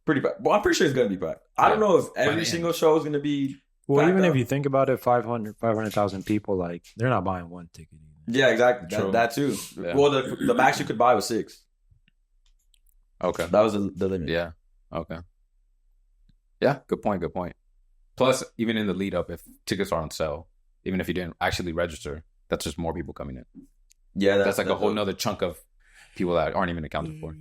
Pretty packed. Well, I'm pretty sure it's going to be packed. I don't know if every single show is going to be
Well, even
up.
if you think about it, 500,000 people, like, they're not buying one ticket.
Yeah, exactly. That too.
Yeah.
Well, the max you could buy was 6.
Okay.
That was the limit.
Yeah. Okay. Yeah. Good point. Plus, even in the lead up, if tickets are on sale, even if you didn't actually register, that's just more people coming in.
Yeah.
That's like a whole nother chunk of people that aren't even accounted for.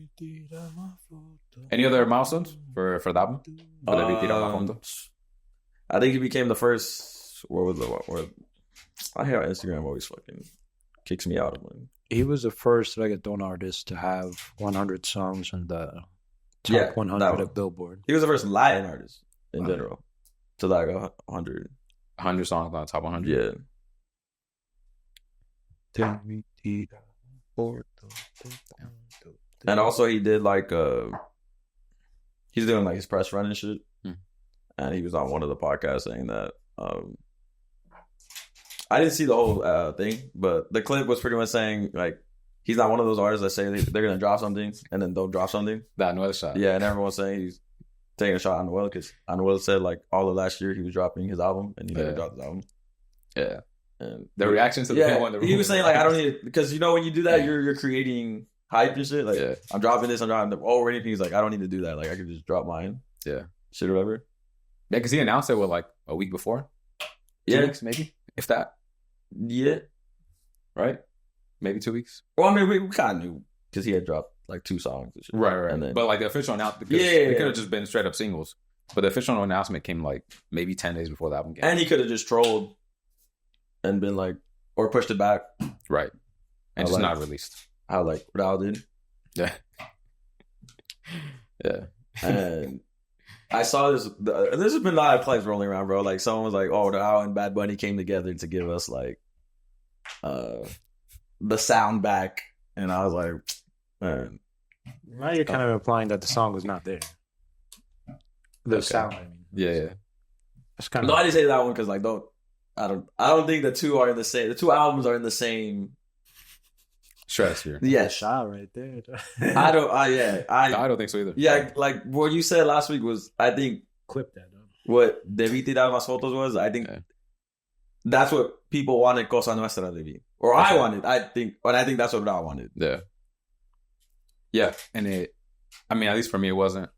Any other milestones for that one? For Debi Tirar Mas Fotos?
I think he became the first. What was it? I hear Instagram always fucking kicks me out of it.
He was the first reggaeton artist to have 100 songs in the top 100 of Billboard.
He was the first Latin artist in general to like 100.
100 songs on the top 100.
Yeah. And also he did like he's doing like his press run and shit. And he was on one of the podcasts saying that I didn't see the whole thing, but the clip was pretty much saying like he's not one of those artists that say they're gonna drop something and then don't drop something.
That Noel shot.
Yeah, and everyone's saying he's taking a shot on Noel because Noel said like all of last year he was dropping his album and he never dropped his album.
Yeah.
And
the reactions to the people in the room.
He was saying like I don't need it because when you do that you're creating hype and shit. Like I'm dropping this, I'm dropping that. Or anything. He's like I don't need to do that. Like I could just drop mine.
Yeah.
Shit or whatever.
Yeah, because he announced it like a week before. 2 weeks maybe, if that.
Yeah.
Right. Maybe 2 weeks.
Well, I mean we kind of knew because he had dropped like 2 songs. And shit.
Right.
And then,
but like the official announcement, it could have just been straight up singles. But the official announcement came like maybe 10 days before the album came.
And he could have just trolled and been like, or pushed it back.
Right. And just not released.
How like Raul did.
Yeah. Yeah.
And I saw this. There's been a lot of clips rolling around, bro. Like someone was like, "Oh, Raul and Bad Bunny came together to give us like, the sound back," and I was like, "Man."
Now you're kind of implying that the song was not there. The sound. I mean.
Yeah.
That's kind of.
No, I didn't say that one because like I don't think the two are in the same. The 2 albums are in the same
stratosphere.
Yes,
shot right there.
I don't
think so either.
Yeah, like what you said last week was, I think,
clip that.
What Debi Tirar Mas Fotos was. I think that's what people wanted. Cosa Nuestra to be, or I wanted. I think that's what I wanted.
Yeah, yeah, and I mean, at least for me, it wasn't.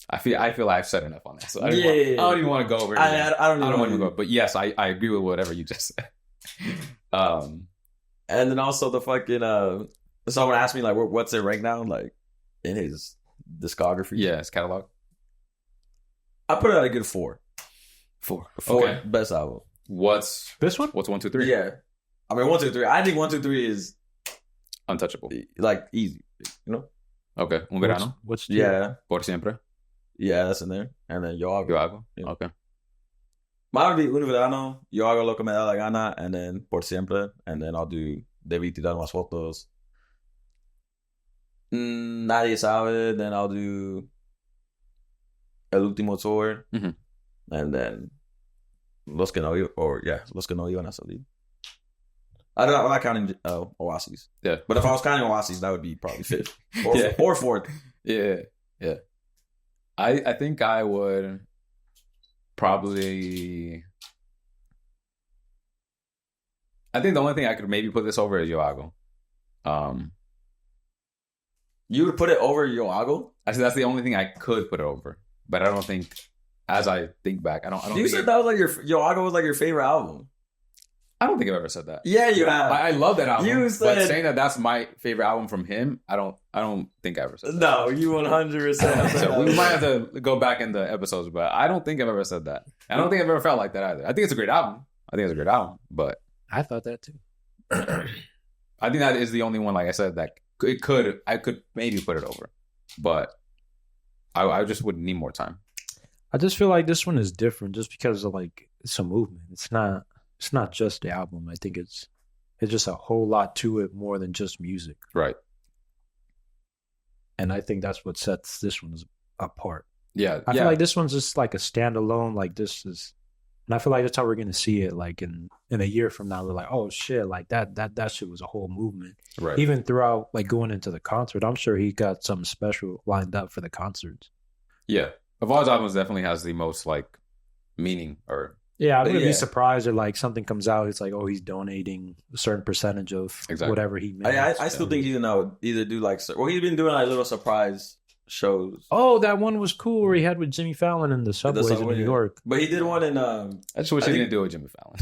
I feel I've said enough on that, so I don't even want to go over it.
I don't want to
go. But yes, I agree with whatever you just said.
And then also the fucking someone asked me like what's it rank now, like in his discography.
Yeah, his catalog.
I put it at a good 4.
4.
Okay. Best album.
What's
this one?
What's 1, 2, 3?
Yeah. I mean 1, 2, 3. I think 1, 2, 3 is
untouchable.
Like easy, you know?
Okay. Un verano.
What's
Por siempre.
Yeah, that's in there. And then Yo Hago.
Yeah. Okay.
Mine would be Un verano, Yo Hago lo que me da la gana, and then Por siempre, and then I'll do Debi Tirar Mas Fotos. Nadie sabe, then I'll do El Último Tour, and then Los que no iban a salir. I'm not counting Oasis.
Yeah.
But if I was counting Oasis, that would be probably 5th. Or 4th.
Yeah. I think I would probably... I think the only thing I could maybe put this over is Yo Hago.
You would put it over Yo Hago?
I said that's the only thing I could put it over. But I don't think, as I think back, I don't
You said that was like Yo Hago was like your favorite album.
I don't think I've ever said that.
Yeah, you have.
I love that album.
You said,
but saying that that's my favorite album from him, I don't think I ever said that.
No, you 100%.
So we might have to go back in the episodes, but I don't think I've ever said that. I don't think I've ever felt like that either. I think it's a great album. But
I thought that too.
I think that is the only one, like I said, that I could maybe put it over, but I just would need more time.
I just feel like this one is different just because of like it's a movement. It's not just the album. I think it's just a whole lot to it more than just music.
Right.
And I think that's what sets this one apart.
Yeah.
I feel like this one's just like a standalone, like this is, and I feel like that's how we're gonna see it. Like in a year from now, we're like, oh shit, like that shit was a whole movement.
Right.
Even throughout like going into the concert, I'm sure he got something special lined up for the concerts.
Yeah. Of all his albums, definitely has the most like meaning or.
Yeah, I wouldn't be surprised if like something comes out. It's like, oh, he's donating a certain percentage of whatever he made.
I still think he's gonna either do like, well, he's been doing like little surprise shows.
Oh, that one was cool where he had with Jimmy Fallon in the subways in New York.
But he did one in.
I just wish he didn't do it with Jimmy Fallon.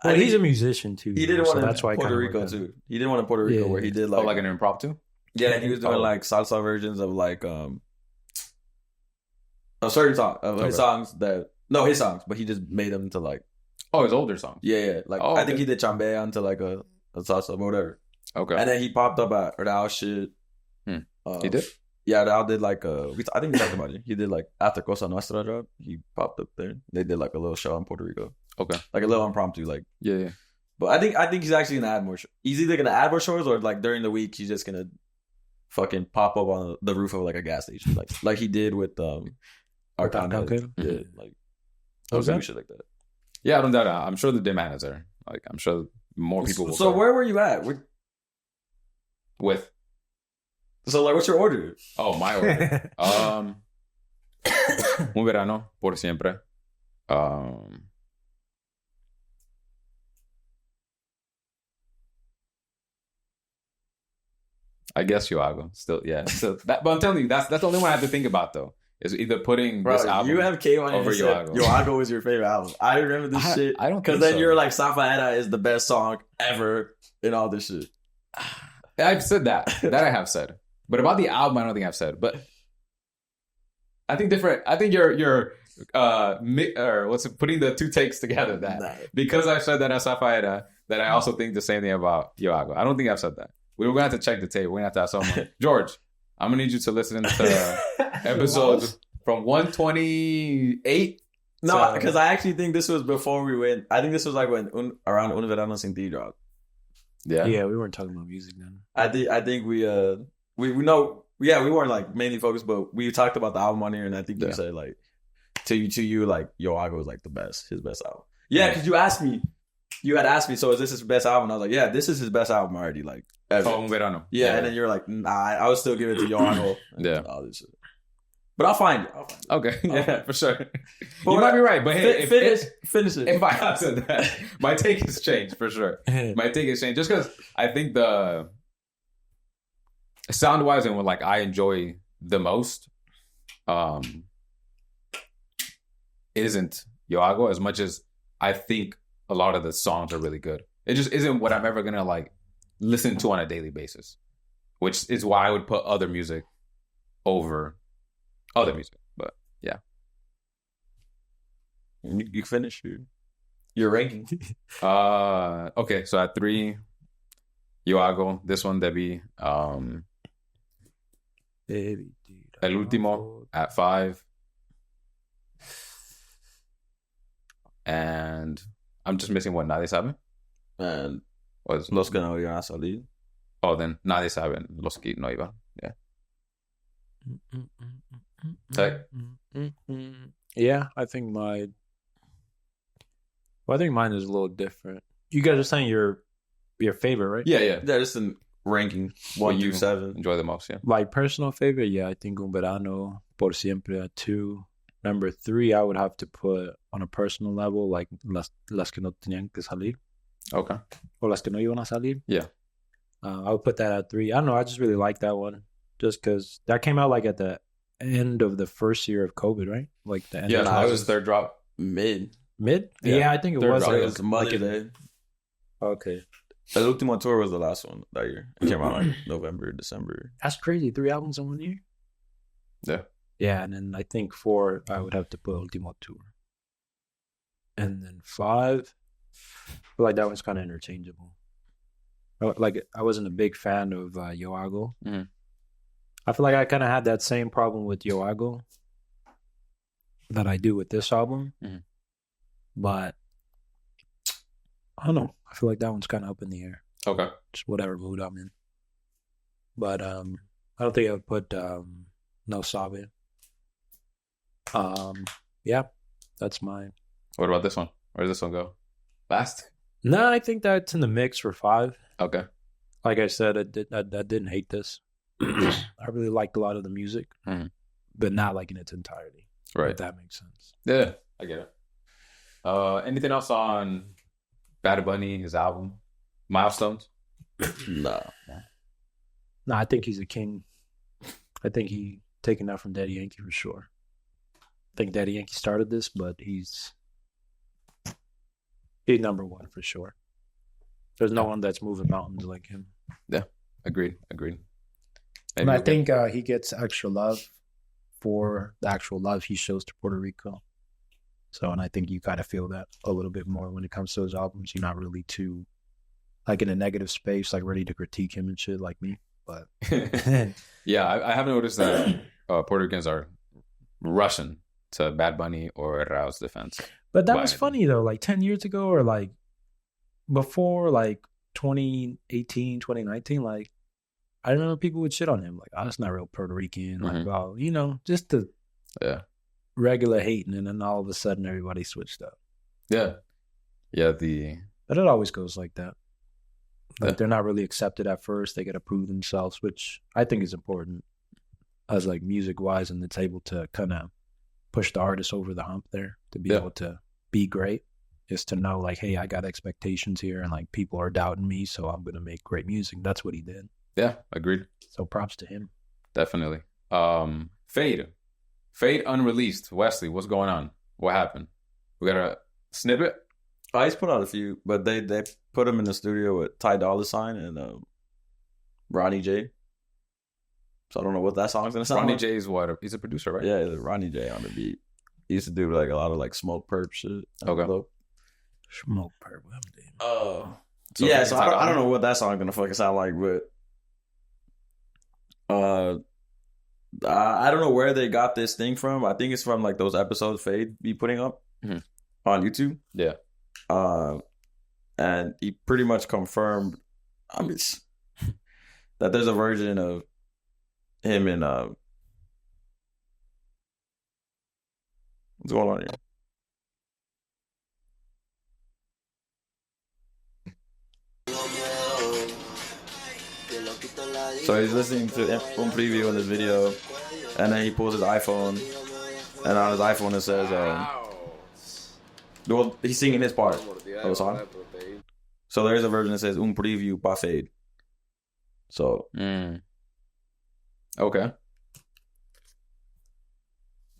Well, he's a musician too.
He did one
that's
in
why
Puerto Rico too. He did one in Puerto Rico where he did like
an impromptu.
Yeah, he was doing like salsa versions of like a certain song of his songs that. No, his songs, but he just made them into like...
Oh, his older songs.
Yeah. Like, I think he did Chambea onto like a salsa, whatever.
Okay.
And then he popped up at Real shit.
He did?
Yeah, Real did like I think we talked about it. He did like after Cosa Nostra drop. He popped up there. They did like a little show in Puerto Rico.
Okay.
Like a little impromptu, like...
Yeah.
But I think he's actually gonna add more shows. He's either gonna add more shows or like during the week he's just gonna fucking pop up on the roof of like a gas station. Like he did with Arcana. Yeah, like...
Okay.
Shit like that.
Yeah, I don't doubt it. I'm sure the demand is there. Like, I'm sure more people will.
So where were you at?
With?
So like, what's your order?
Oh, my order. Un verano por siempre. I guess Yo Hago. Still, yeah. So but I'm telling you, that's the only one I have to think about though. Is either putting this album
you have K1
over Yo Hago.
Yo Hago is your favorite album. I remember this shit.
I don't
because then you're like Safaera is the best song ever in all this shit.
I've said that. That I have said. But about the album, I don't think I've said. But I think different. I think you're putting the two takes together. That because I've said that as Safaera, that I also think the same thing about Yo Hago. I don't think I've said that. We're gonna have to check the tape. We're gonna have to ask someone. George, I'm gonna need you to listen to episodes from 128.
No, because I actually think this was before we went. I think this was like when around Un Verano Sin Ti dropped.
Yeah,
we weren't talking about music then.
I think we know. Yeah, we weren't like mainly focused, but we talked about the album on here, and I think you said like to you like Yo Hago was like his best album. Yeah, because you had asked me, so is this his best album? And I was like, yeah, this is his best album already, like ever.
Un Verano.
Yeah, and then you're like, nah, I would still give it to Yo Hago. All this shit. But I'll find it.
Okay, yeah, for sure.
But
you might be right, but hey,
finish it.
If I have said that, my take has changed for sure. My take has changed just because I think the sound wise and what like I enjoy the most, isn't Yo Hago as much as I think a lot of the songs are really good. It just isn't what I'm ever gonna like listen to on a daily basis, which is why I would put other music over other music. But yeah,
you finish your ranking.
Okay, so at 3, Yo Hago. This one, Debi. El Último at 5, and I'm just missing what Nadie Sabe.
And
was
Los que no iban a salir.
Oh, then Nadie Sabe, Los que no iban. Yeah.
Yeah, I think mine is a little different. You guys are saying your favorite, right?
Yeah.
Yeah, just in ranking 1 through 7.
Enjoy the most, yeah.
Like personal favorite, yeah, I think Un Verano Por Siempre at 2. Number 3, I would have to put on a personal level, like Las que no tenían que salir.
Okay.
Or Las que no iban a salir.
Yeah.
I would put that at 3. I don't know, I just really like that one. Just because that came out like at the end of the first year of COVID, right? Like the end.
Yeah, it was third drop.
Mid?
Yeah, I think it was.
It was Mother's Day.
Okay.
El Último Tour was the last one that year. It came out like November, December.
That's crazy. 3 albums in 1 year?
Yeah.
Yeah, and then I think 4, I would have to put Ultimo Tour. And then 5, I feel like that one's kind of interchangeable. Like I wasn't a big fan of Yoago.
Mhm.
I feel like I kind of had that same problem with Yoago that I do with this album,
Mhm.
but I don't know. I feel like that one's kind of up in the air.
Okay.
Just whatever mood I'm in. But I don't think I would put No Sabe. Yeah, that's mine.
What about this one? Where does this one go? Last?
No, I think that's in the mix for 5.
Okay.
Like I said, I didn't hate this. I really liked a lot of the music, but not like in its entirety.
Right.
If that makes sense.
Yeah, I get it. Anything else on Bad Bunny, his album? Milestones?
No.
No, I think he's a king. I think he taken that from Daddy Yankee for sure. I think Daddy Yankee started this, but he's number one for sure. There's no one that's moving mountains like him.
Yeah, agreed.
And I think he gets extra love for the actual love he shows to Puerto Rico. So, and I think you kind of feel that a little bit more when it comes to his albums. You're not really too, like, in a negative space, like ready to critique him and shit like me. But
yeah, I have noticed that Puerto Ricans are rushing to Bad Bunny or Raul's defense.
But that was funny though, like 10 years ago or like before, like 2018, 2019, like I remember people would shit on him, like, oh, that's not real Puerto Rican, like, oh, you know, just the regular hating, and then all of a sudden everybody switched up.
Yeah. But
it always goes like that. Like they're not really accepted at first. They got to prove themselves, which I think is important as like music wise, and it's able to kind of push the artist over the hump there to be able to be great, is to know like, hey, I got expectations here and like people are doubting me, so I'm going to make great music. That's what he did.
Yeah, agreed.
So props to him.
Definitely. Feid unreleased. Wesley, what's going on? What happened? We got a snippet?
Oh, he's put out a few, but they put him in the studio with Ty Dolla $ign and Ronnie J. So I don't know what that song's gonna sound
Ronnie
like.
J is what? He's a producer, right?
Yeah, Ronnie J on the beat. He used to do like a lot of like smoke perp shit.
Okay.
Smoke perp.
So
so I don't know what that song's gonna fucking sound like, but I don't know where they got this thing from. I think it's from like those episodes Feid be putting up on YouTube.
Yeah.
And he pretty much confirmed, that there's a version of him in what's going on here? So he's listening to one preview in this video, and then he pulls his iPhone, and on his iPhone it says, well, he's singing his part of the song. So there's a version that says un preview pa Feid. So
okay.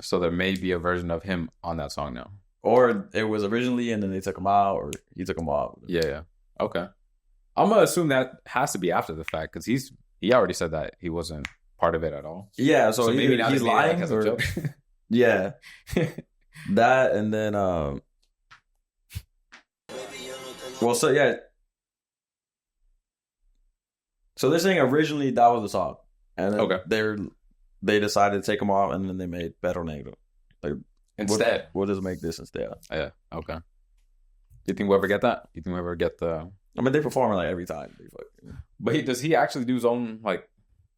So there may be a version of him on that song now.
Or it was originally and then they took him out, or he took him off.
Yeah. Okay. I'm gonna assume that has to be after the fact, because he already said that he wasn't part of it at all.
Yeah, so maybe he's lying,
as
or
a joke.
yeah, that, and then well, so yeah, so they're saying originally that was the song, and then they decided to take them off, and then they made Perro Negro like
instead.
We'll just make this instead.
Yeah. Okay. Do you think we'll ever get that? You think we'll ever get the?
I mean, they perform it like every time.
But does he actually do his own like?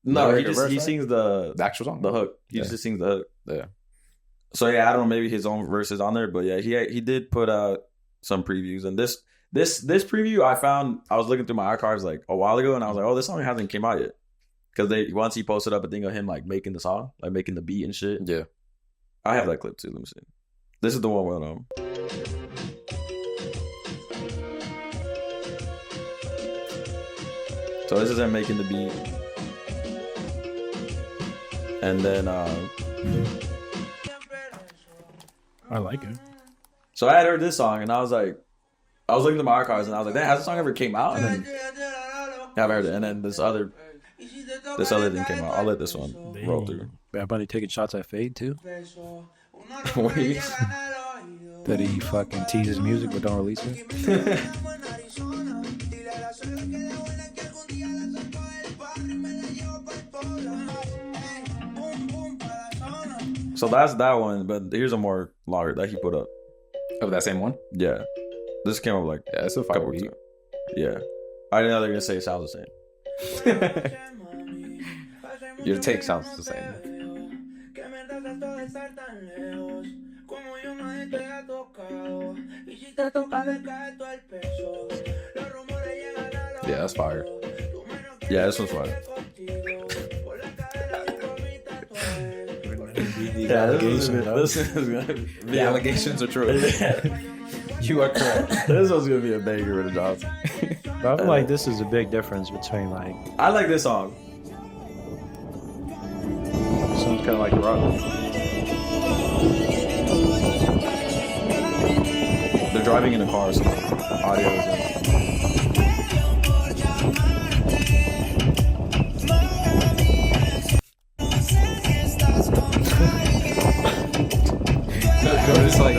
No, he sings the
actual song,
the hook. He just sings the hook.
Yeah.
So yeah, I don't know. Maybe his own verses on there, but yeah, he did put out some previews, and this preview I found. I was looking through my archives like a while ago, and I was like, oh, this song hasn't came out yet, because once he posted up a thing of him like making the song, like making the beat and shit.
Yeah.
I have that clip too. Let me see. This is the one with So this is him making the beat. And then
I like it.
So I had heard this song and I was looking at my archives and I was like, damn, has this song ever came out? And then I haven't heard it. And then this other thing came out. I'll let this one roll through.
Bad Bunny taking shots at Feid too.
Wait.
That he fucking teases music but don't release it.
So that's that one, but here's a more longer that he put up.
Of that same one?
Yeah. This came up like
Yeah, it's a fire
couple
beat.
times. Yeah. I didn't know they were gonna say it sounds the same.
Your take sounds the same. Yeah, that's fire.
Yeah, this one's fire.
The allegations are true. You are correct.
This one's gonna be a banger with a Johnson.
But I feel like this is a big difference between like
I like this song.
sounds kind of like rock.
They're driving in a car, so audio is
It's like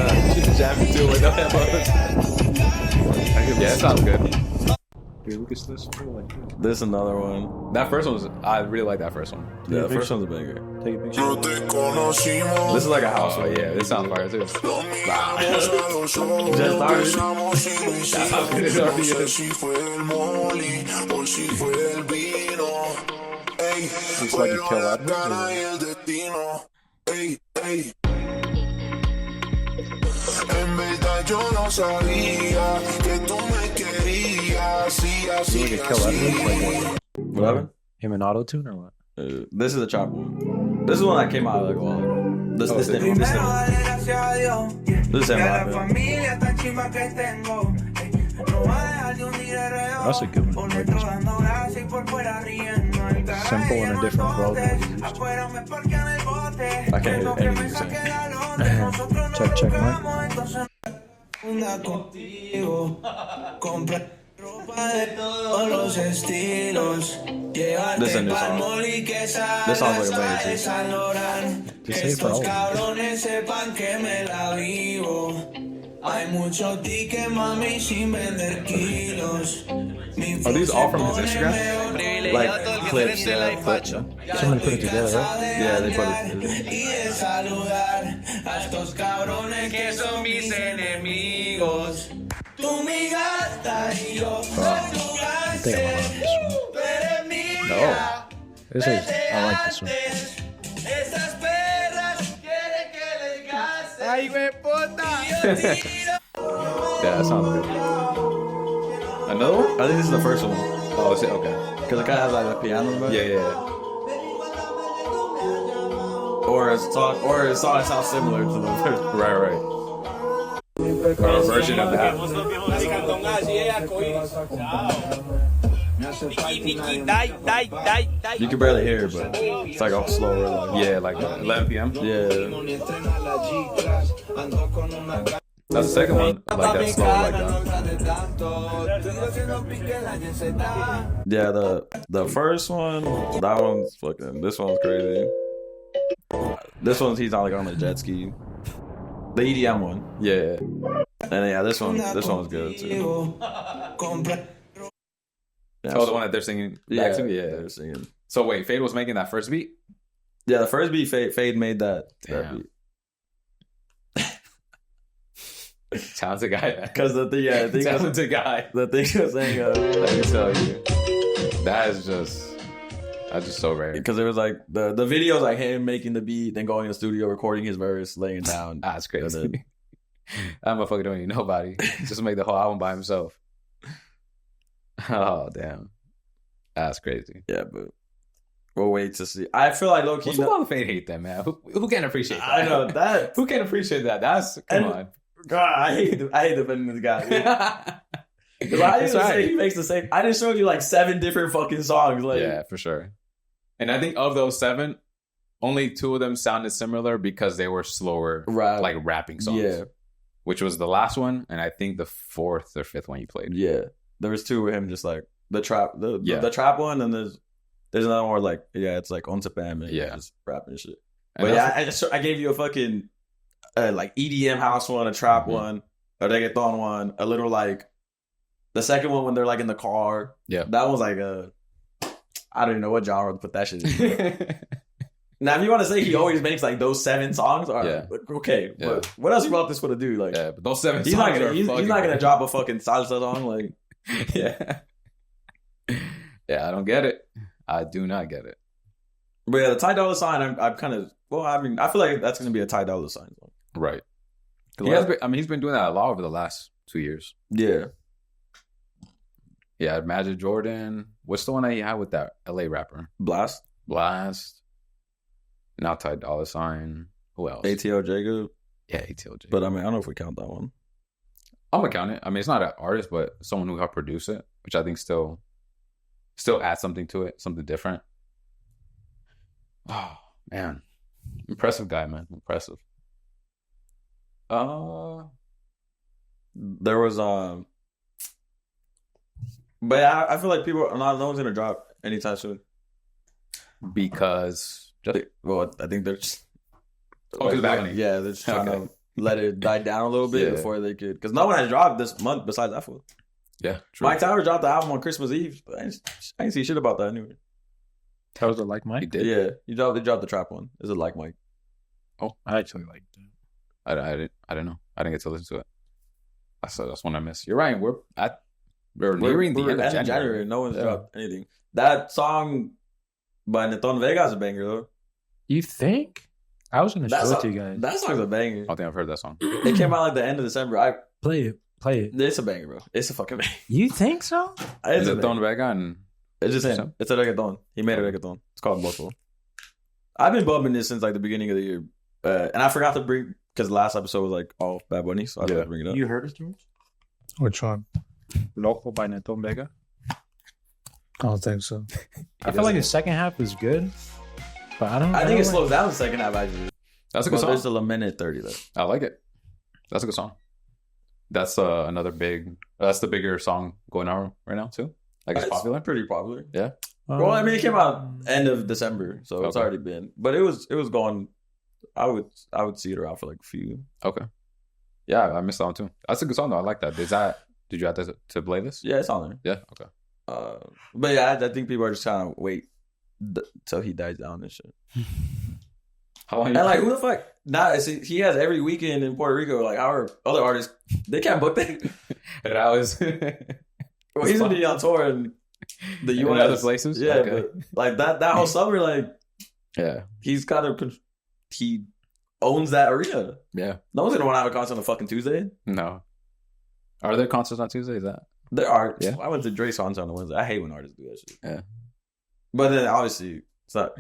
jamming to it with no headphones. Yeah, it sounds good.
Dude, look at this. Like this.
This is another one.
That first one was, I really like that first one.
Yeah, the first one's a banger.
Take a picture.
This is like a house
Oh
one.
yeah, this sounds fire too.
Just started.
That's how good it already is.
It's like a kill out.
Yo no sabía que tú me querías así,
Like a kill out. Like
What happened?
him in auto tune or what?
This is a chop one. This is one that came out like well. This didn't. This is him.
That's a good one. Like this one. Simple and a different flow than what he's used to.
I can't hear anything you're saying.
Check, Mike.
contigo, compré ropa de todos los estilos, llevarte pa'l mall y que salgas a desalorar, que estos cabrones sepan que me la vivo. Hay mucho ticket, mami, sin vender kilos.
Are these all from his Instagram?
Like clips, yeah.
Somebody put it together, right?
Yeah, they put it together.
Y de saludar a estos cabrones que son mis enemigos. Tú mi gata y yo tu cáncer. Tú eres mía.
This is, I like this one.
Esas perras quieren que les gaste. Ay, me puta.
Yeah, that sounds good. Another one?
I think this is the first one.
Oh, is it? Okay.
Because it kind of has like a piano in the back.
Yeah.
Or a song sounds similar to the first.
Right. Or a version of that.
You can barely hear it, but it's like a slower. Like,
Yeah, like 11 p.m.
yeah.
That's the second one. I like that slow, like that.
Yeah, the first one, that one's fucking. This one's crazy. This one's he's not like on a jet ski. The EDM one,
Yeah.
and yeah, this one's good too. Yeah,
Oh, the one that they're singing back to? Yeah.
they're singing.
So wait, Feid was making that first beat?
Yeah, the first beat, Feid made that
Damn.
beat.
Talented guy.
Because the thing was
Talented guy.
saying,
Let me tell you. That's just so rare.
because it was like the video was like him making the beat, then going to the studio, recording his verse, laying it down.
That's crazy.
And then-
That motherfucker don't need nobody. Just make the whole album by himself. Oh, damn. That's crazy.
Yeah, but we'll wait to see. I feel like low key.
What's wrong with Feid hate that, man? Who can't appreciate that?
I know that.
Who can't appreciate that? Come
And-
on.
God, I hate defending this guy. Dude. 'Cause I
That's
didn't
right.
say he makes the same. I just showed you like 7 different fucking songs. Like,
Yeah, for sure. And I think of those 7, only 2 of them sounded similar because they were slower,
Right.
like rapping songs.
Yeah.
Which was the last one, and I think the 4th or 5th one you played.
yeah. There was 2 with him, just like the trap, the trap one, and there's another one where like it's like on Spam and just rapping and shit.
And
But yeah, I gave you a fucking like EDM house one, a trap one, a reggaeton one, a little like the second one when they're like in the car.
Yeah.
That was like I don't even know what genre to put that shit in. Now, if you want to say he always makes like those 7 songs, all right, okay.
Yeah.
But what else about this for to do? Like,
Yeah, but those 7
he's
songs
not gonna,
are
he's
fucking
not gonna
great.
drop a fucking salsa song. Like,
Yeah. Yeah, I don't get it. I do not get it.
but yeah, the Ty Dolla Sign, I'm kind of, well, I mean, I feel like that's gonna be a Ty Dolla Sign song.
Right. He's been doing that a lot over the last 2 years.
Yeah.
Yeah, Magic Jordan. What's the one that he had with that LA rapper?
Blast.
Now Ty Dolla Sign. Who else?
ATL Jacob.
Yeah, ATLJ.
But I mean, I don't know if we count that one.
I'm gonna count it. I mean, it's not an artist, but someone who helped produce it, which I think still adds something to it, something different. Oh man, impressive guy, man, impressive.
There was but yeah, I feel like no one's gonna drop anytime soon.
Because
Well, I think they're just
because back on it.
yeah, they're just trying to let it die down a little bit
Yeah.
before they could, because no one has dropped this month besides that fool.
Yeah, true.
Mike Tower dropped the album on Christmas Eve, but I ain't see shit about that anyway.
That was it like
He
Mike?
did.
Yeah, they dropped the trap one. Is it like Mike?
Oh, I actually liked it.
I didn't know. I didn't get to listen to it. That's one I missed. You're right. We're nearing the end of January.
No one's dropped anything. That song by Neton Vega is a banger though.
You think? I was going to show it to you guys.
That song's a banger.
I don't think I've heard that song.
It came out like the end of December.
Play it.
It's a banger, bro. It's a fucking banger.
You think so?
It's
Is
a
it
banger.
Don Vega and
It's just him. It's a reggaeton. He made a reggaeton. It's called Bosso. I've been bumping this since like the beginning of the year, and I forgot to bring, because the last episode was like all Bad Bunny, so I forgot to bring it up.
You heard it, George?
Which one?
Loco by Neton Vega.
I don't think so.
I feel like the second half was good, but
I think it slows down the second half actually.
That's a good song.
There's still a minute 30 left.
I like it. That's a good song. That's another big. That's the bigger song going on right now too. Like it's popular.
Pretty popular.
Yeah.
Well, I mean, it came out end of December, so it's already been. But it was going. I would see it around for like a few.
Okay. Yeah, I missed that one too. That's a good song though. I like that. Did you add that to playlist?
Yeah, it's on there.
Yeah. Okay.
But yeah, I think people are just trying to wait till he dies down and shit.
How long?
And like, who the fuck? He has every weekend in Puerto Rico. Like, our other artists, they can't book that.
That was.
Well, he's gonna be on tour in the U.S.
In other places.
Yeah,
Okay.
but like that whole summer, like,
Yeah.
he's he owns that arena.
Yeah.
No one's gonna want to have a concert on a fucking Tuesday.
No. Are there concerts on Tuesday? Is that?
There are.
Yeah.
I went to Drake's concert on a Wednesday. I hate when artists do that shit.
Yeah.
But then obviously, it's not.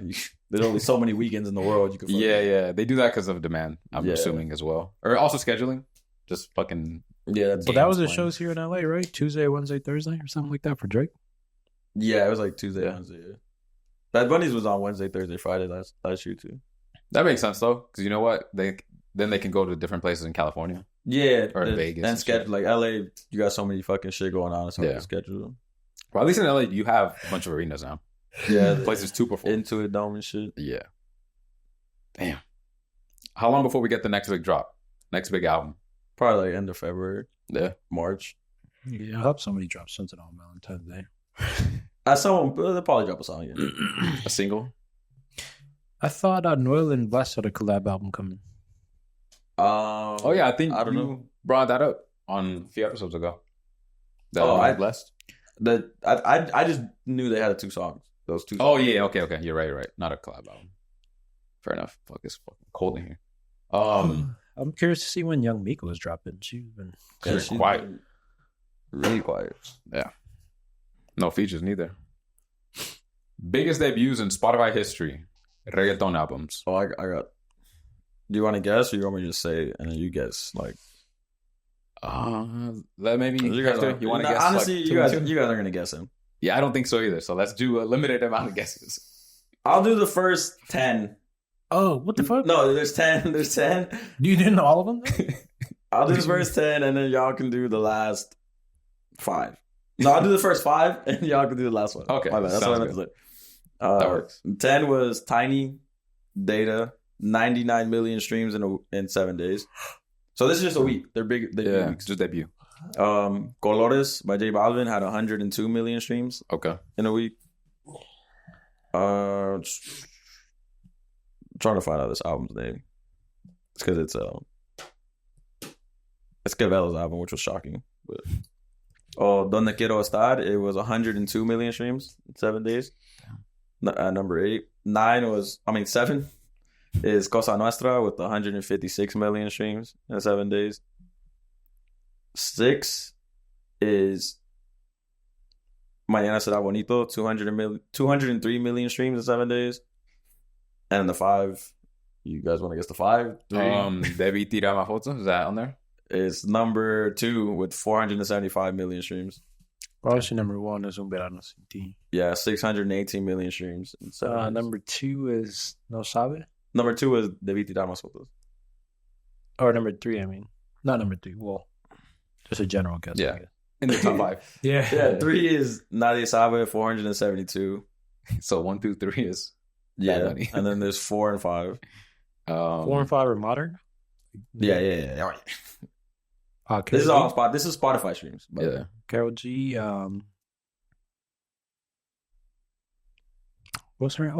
There's only so many weekends in the world you can.
Yeah. They do that because of demand. I'm
Yeah.
assuming as well, or also scheduling. Just fucking.
Yeah, that's
But that was the
playing.
shows here in LA, right? Tuesday, Wednesday, Thursday, or something like that for Drake.
Yeah, it was like Tuesday,
Yeah.
Wednesday. Yeah. Bad Bunny's was on Wednesday, Thursday, Friday last year too.
That makes sense though, because you know what? Then they can go to different places in California.
Yeah,
Or Vegas
and
and
schedule
shit.
like LA. You got so many fucking shit going on. It's hard to schedule them.
Well, at least in LA, you have a bunch of arenas now.
Yeah,
Places to perform.
Into it, dome and shit.
Yeah. Damn. How long before we get the next big drop? Next big album?
Probably like end of February,
Yeah.
March.
Yeah, I hope somebody drops something on Valentine's Day.
They'll probably drop a song. Yeah.
A single?
I thought Noel and Bless had a collab album coming.
Oh yeah, I think
I don't
you
know.
brought that up on a few episodes ago.
I
blessed.
I just knew they had 2 songs. Those 2 songs.
Oh yeah, okay. You're right. Not a collab album. Fair enough. Fuck, it's fucking cold in here.
I'm curious to see when Young Miko is dropping. She's been
She's quiet.
been really quiet.
Yeah. No features neither. Biggest debuts in Spotify history. Reggaeton albums.
Oh, I got. Do you want to guess, or you want me to just say and then you guess? Like,
Maybe
you guys
Hector,
are,
you want to guess?
honestly,
like,
you guys
two?
are gonna guess him.
Yeah, I don't think so either. So let's do a limited amount of guesses.
I'll do the first 10.
Oh, what the fuck?
No, there's 10. There's 10.
You didn't know all of them? though?
I'll do the first 10, and then y'all can do the last 5. No, I'll do the first 5, and y'all can do the last one.
Okay,
My bad. That's
sounds
what I meant to
good.
say.
That works.
10 was Tiny, Data, 99 million streams in 7 days. So this is just a week. They're big.
Yeah,
Weeks.
just debut.
Colores by J Balvin had 102 million streams
Okay.
in a week. trying to find out this album's name. It's because it's Cabello's album, which was shocking. But Donde Quiero Estar, it was 102 million streams in 7 days. Number 8. 7 is Cosa Nostra with 156 million streams in 7 days. 6 is Mañana Será Bonito, 203 million streams in 7 days. And the 5, you guys want to guess the 5? 3?
Debi Tirar Mas Fotos, is that on there?
It's number 2 with 475 million streams.
Obviously, number 1 is Un Verano Sin Ti.
Yeah, 618 million streams. In 7 days.
Number 2 is No Sabe.
Number 2 is Debi Tirar Mas Fotos.
Or number 3, I mean. Not number 3. Well, just a general guess.
Yeah.
I guess.
In the top 5.
Yeah, 3 is Nadie Sabe, 472.
So 1, 2, 3 is
Yeah,
Bad Bunny.
and then there's 4 and 5.
4 and 5 are modern?
Yeah. All right.
This
This is Spotify streams. But
Yeah.
Karol G. What's her?
It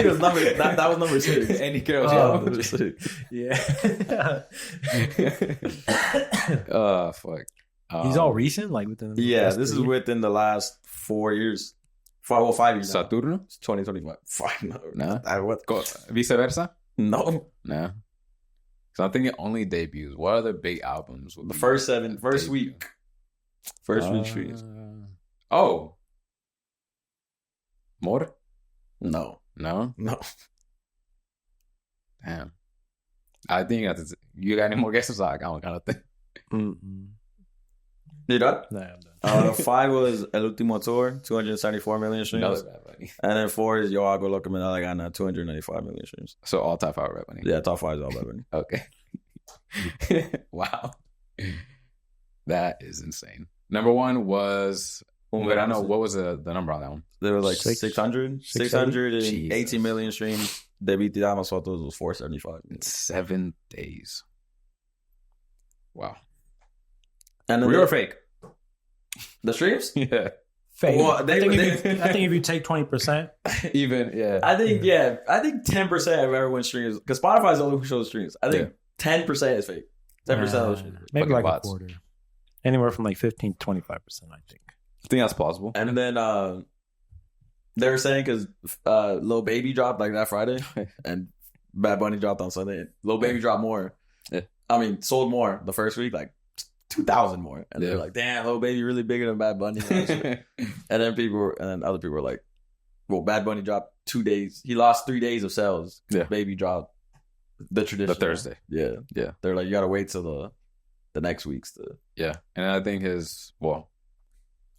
was number that was number 6.
Any Karol G.
Number 6.
Yeah.
Fuck.
He's all recent, like within. the
Yeah,
last
this is
3 years?
within the last 4 years. 5 years. Now.
Saturno?
It's 2025. Fuck no.
Nah.
What?
Vice versa?
No.
Nah. So I'm thinking only debuts. What other big albums?
The first
debut?
week. First week streams.
Oh. More?
No.
No?
No.
Damn. I think you got any more guesses? I don't kind of think.
You done?
Nah, I'm done.
5 was El Último Tour, 274 million streams.
Another Bad Bunny.
And then 4 is Yo Hago Lo Que Me Da La Gana, 295 million streams.
So all top 5 Bad Bunny.
Yeah, top 5 is all Bad Bunny.
Okay. Wow. That is insane. Number 1 was Verano. What was the number on that one?
There was like
600?
618 million streams. Debi Tirar Mas Fotos was 475.
In 7 days. Wow.
And then
Real or fake?
the streams?
Yeah.
Fake.
Well,
I think if you take 20%,
Even, yeah.
I think 10% of everyone's streams, because Spotify is the only who shows streams. I think 10% is fake. 10% of those streams.
maybe
Fucking
like
bots.
a quarter. Anywhere from like 15 to 25%, I think.
I think that's plausible.
And then they were saying because Lil Baby dropped like that Friday, and Bad Bunny dropped on Sunday. Lil Baby dropped more.
Yeah.
I mean, sold more the first week, like 2,000 more. And they're
Yeah.
like, damn, Lil Baby really bigger than Bad Bunny. And then other people were like, well, Bad Bunny dropped 2 days. He lost 3 days of sales.
Yeah.
Baby dropped the traditional.
The Thursday.
Yeah.
Yeah.
They're like, you got to wait till the next week's to.
Yeah. And I think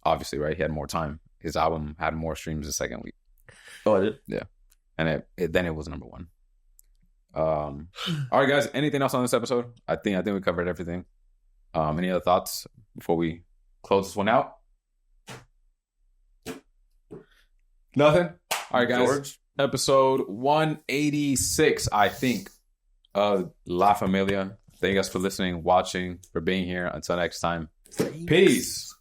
obviously, right? He had more time. His album had more streams the second week.
Oh, I did?
And then it was number 1. All right, guys. Anything else on this episode? I think we covered everything. Any other thoughts before we close this one out? Nothing. All right, guys.
George?
Episode 186, I think, of La Familia. Thank you guys for listening, watching, for being here. Until next time. Peace.